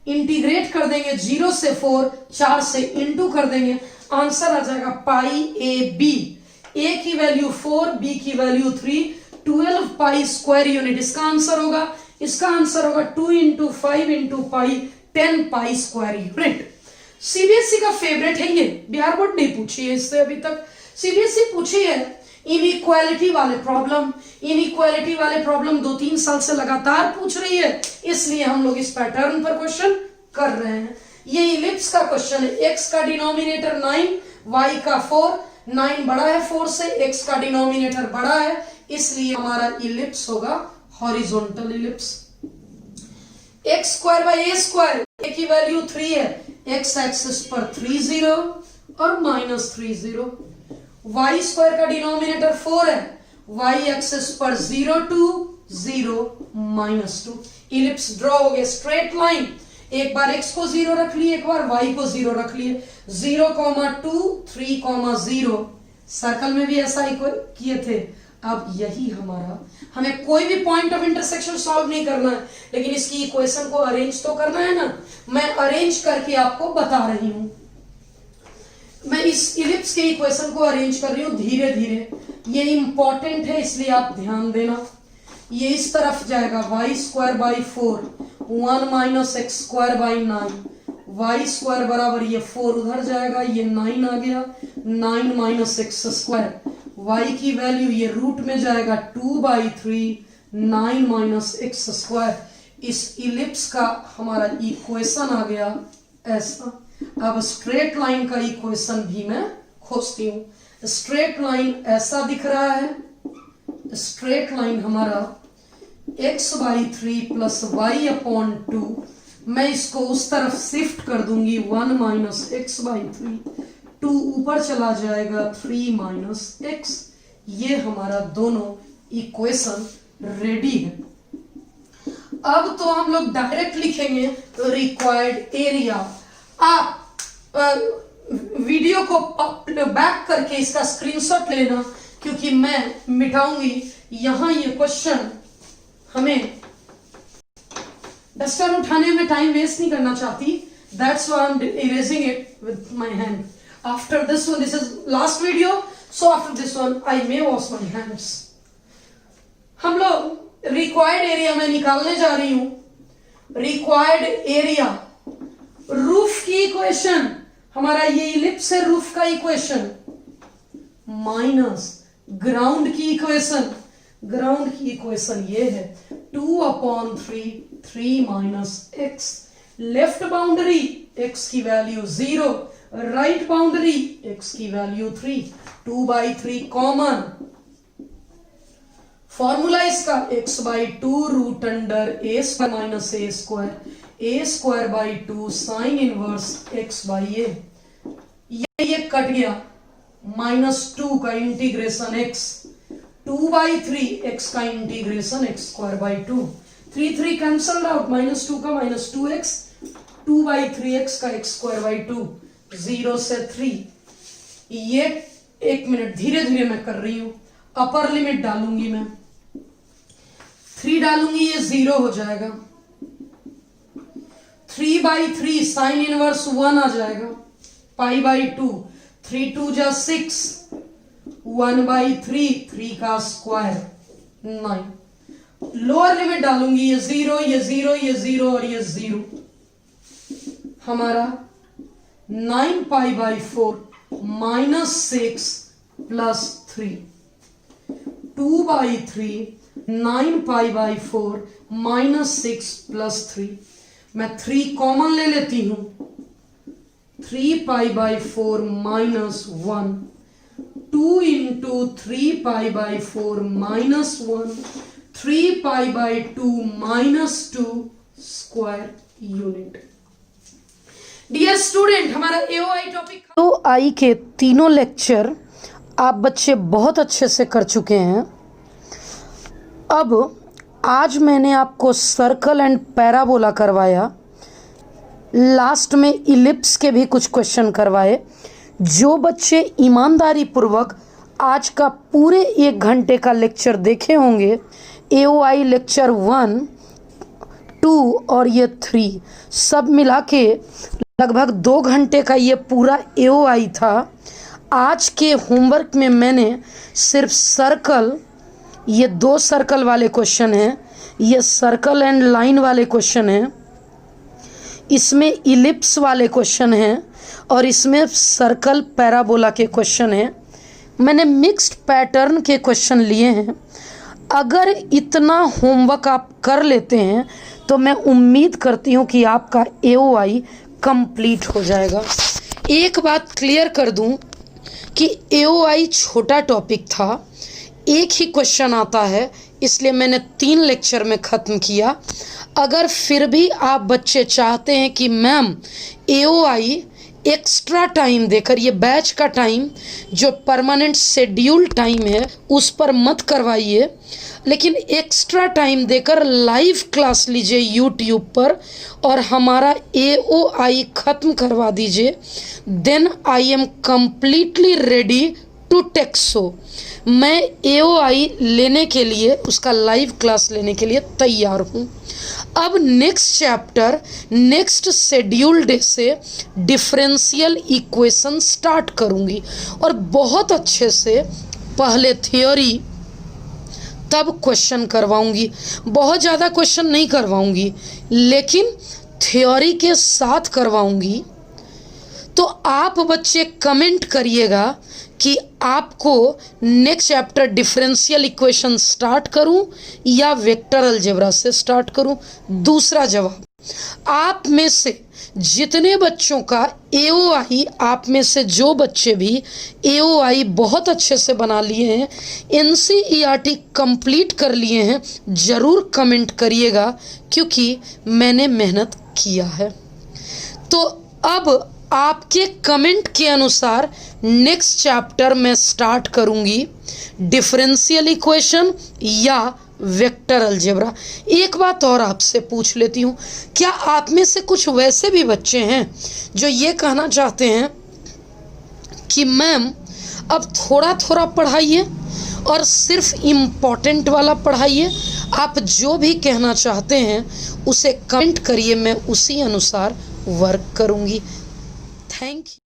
इंटीग्रेट कर देंगे 0 से 4, 4 से इंटू कर देंगे, आंसर आ जाएगा पाई ए बी। a की वैल्यू 4, b की वैल्यू 3, 12 पाई स्क्वायर यूनिट इसका आंसर होगा। इसका आंसर होगा 2 इंटू 5 इंटू पाई, 10 पाई स्क्वायर यूनिट। सीबीएसई का फेवरेट है ये, बिहार बोर्ड नहीं पूछी है इससे अभी तक। सीबीएसई पूछी है इनइक्वालिटी वाले प्रॉब्लम। इनइक्वालिटी वाले प्रॉब्लम 2-3 साल से लगातार पूछ रही है, इसलिए हम लोग इस पैटर्न पर क्वेश्चन कर रहे हैं। ये इलिप्स का क्वेश्चन है, x का डिनोमिनेटर 9, y का 4, 9 बड़ा है 4 से, x का डिनोमिनेटर बड़ा है, इसलिए हमारा इलिप्स होगा horizontal ellipse. x square by a square, a की वैल्यू 3 है, x एक्सिस पर 3 0 और -3 0। y स्क्वायर का डिनोमिनेटर 4 है, y एक्सिस पर 0 2 0 -2। इलिप्स ड्रॉ हो गया, स्ट्रेट लाइन। एक बार x को 0 रख लिए, एक बार y को 0 रख लिए। 0,2 3,0 सर्कल में भी ऐसा ही किए थे। अब यही हमारा, हमें कोई भी पॉइंट ऑफ इंटरसेक्शन सॉल्व नहीं करना है, लेकिन इसकी इक्वेशन को अरेंज तो करना है ना। मैं अरेंज करके आपको बता रही हूं। मैं इस इलिप्स के इक्वेशन को अरेंज कर रही हूं धीरे धीरे। ये इंपॉर्टेंट है, इसलिए आप ध्यान देना। ये इस तरफ जाएगा, y square by 4 1 minus x square by 9। y square बराबर ये 4 उधर जाएगा, ये 9 आ गया, 9 माइनस एक्स स्क्वायर। y की वैल्यू ये रूट में जाएगा 2/3 9 माइनस एक्स स्क्वायर। इस इलिप्स का हमारा इक्वेशन आ गया ऐसा। अब स्ट्रेट लाइन का इक्वेशन भी मैं खोजती हूं। स्ट्रेट लाइन ऐसा दिख रहा है। स्ट्रेट लाइन हमारा x/3 प्लस y/2। मैं इसको उस तरफ शिफ्ट कर दूंगी, 1 माइनस x/3, 2 ऊपर चला जाएगा, 3 माइनस x। ये हमारा दोनों इक्वेशन रेडी है। अब तो हम लोग डायरेक्ट लिखेंगे रिक्वायर्ड एरिया। आप वीडियो को बैक करके इसका स्क्रीनशॉट लेना, क्योंकि मैं मिटाऊंगी यहां। ये क्वेश्चन हमें डस्टर उठाने में टाइम वेस्ट नहीं करना चाहती, that's why I am erasing it with my hand. After this one, this is last video, so after this one I may wash my hands. हम लोग रिक्वायर्ड एरिया में निकालने जा रही हूं। रिक्वायर्ड एरिया, रूफ की इक्वेशन, हमारा ये इलिप्स है, रूफ का इक्वेशन माइनस ग्राउंड की इक्वेशन। ग्राउंड की इक्वेशन ये है 2/3 3 minus x. Left boundary x की वैल्यू 0, राइट बाउंड्री x की वैल्यू 3, 2/3 कॉमन। फॉर्मूला इसका x/2 root under a square minus a square by 2 sine inverse x/a। ये cut गया, -2 का इंटीग्रेशन x, 2/3 x का integration x square by 2, 3 cancel out, -2 का -2x, 2/3x का x square by 2, 0 से 3। ये 1 मिनट धीरे धीरे मैं कर रही हूं। अपर लिमिट डालूंगी मैं, 3 डालूंगी, ये 0 हो जाएगा। 3/3 साइन इनवर्स 1 आ जाएगा, π/2, 3 2 जा 6, 1/3, 3 का स्क्वायर 9। लोअर लिमिट डालूंगी, ये 0 ये 0 ये 0 और ये 0। हमारा 9π/4 -6 प्लस 3, 2/3 9π/4 -6 प्लस 3। मैं 3 कॉमन ले लेती हूं, 3π/4 -1, 2 into 3π/4 -1, 3π/2 -2 square unit. Dear student, हमारा एओआई टॉपिक, एओआई के तीनों लेक्चर आप बच्चे बहुत अच्छे से कर चुके हैं। अब आज मैंने आपको सर्कल एंड पैराबोला करवाया, लास्ट में इलिप्स के भी कुछ क्वेश्चन करवाए। जो बच्चे ईमानदारी पूर्वक आज का पूरे 1 घंटे का लेक्चर देखे होंगे, एओआई लेक्चर 1, 2 और ये 3 सब मिला के लगभग 2 घंटे का ये पूरा एओआई था। आज के होमवर्क में मैंने सिर्फ सर्कल, ये 2 सर्कल वाले क्वेश्चन हैं, ये सर्कल एंड लाइन वाले क्वेश्चन हैं, इसमें इलिप्स वाले क्वेश्चन हैं और इसमें सर्कल पैराबोला के क्वेश्चन हैं। मैंने मिक्स्ड पैटर्न के क्वेश्चन लिए हैं। अगर इतना होमवर्क आप कर लेते हैं तो मैं उम्मीद करती हूँ कि आपका एओआई कंप्लीट हो जाएगा। एक बात क्लियर कर दूं कि एओआई छोटा टॉपिक था, एक ही क्वेश्चन आता है, इसलिए मैंने 3 लेक्चर में ख़त्म किया। अगर फिर भी आप बच्चे चाहते हैं कि मैम AOI एक्स्ट्रा टाइम देकर, ये बैच का टाइम जो परमानेंट शेड्यूल टाइम है उस पर मत करवाइए, लेकिन एक्स्ट्रा टाइम देकर लाइव क्लास लीजिए यूट्यूब पर और हमारा AOI ख़त्म करवा दीजिए, then I am completely ready to take show. मैं AOI लेने के लिए, उसका लाइव क्लास लेने के लिए तैयार हूँ। अब next chapter next schedule day से डिफरेंशियल इक्वेशन स्टार्ट करूँगी और बहुत अच्छे से पहले थ्योरी तब क्वेश्चन करवाऊंगी। बहुत ज़्यादा क्वेश्चन नहीं करवाऊंगी, लेकिन थ्योरी के साथ करवाऊंगी। तो आप बच्चे कमेंट करिएगा कि आपको next chapter differential equation start करूं या वेक्टर अलजेब्रा से स्टार्ट करूं। दूसरा जवाब, आप में से जितने बच्चों का AOI, आप में से जो बच्चे भी AOI बहुत अच्छे से बना लिए हैं, NCERT कंप्लीट कर लिए हैं, ज़रूर कमेंट करिएगा क्योंकि मैंने मेहनत किया है। तो अब आपके कमेंट के अनुसार नेक्स्ट चैप्टर में स्टार्ट करूंगी डिफरेंशियल इक्वेशन या वेक्टर अलजेब्रा। एक बात और आपसे पूछ लेती हूँ, क्या आप में से कुछ वैसे भी बच्चे हैं जो ये कहना चाहते हैं कि मैम अब थोड़ा थोड़ा पढ़ाइए और सिर्फ इम्पोर्टेंट वाला पढ़ाइए? आप जो भी कहना चाहते हैं उसे कमेंट करिए, मैं उसी अनुसार वर्क करूँगी। Thank you.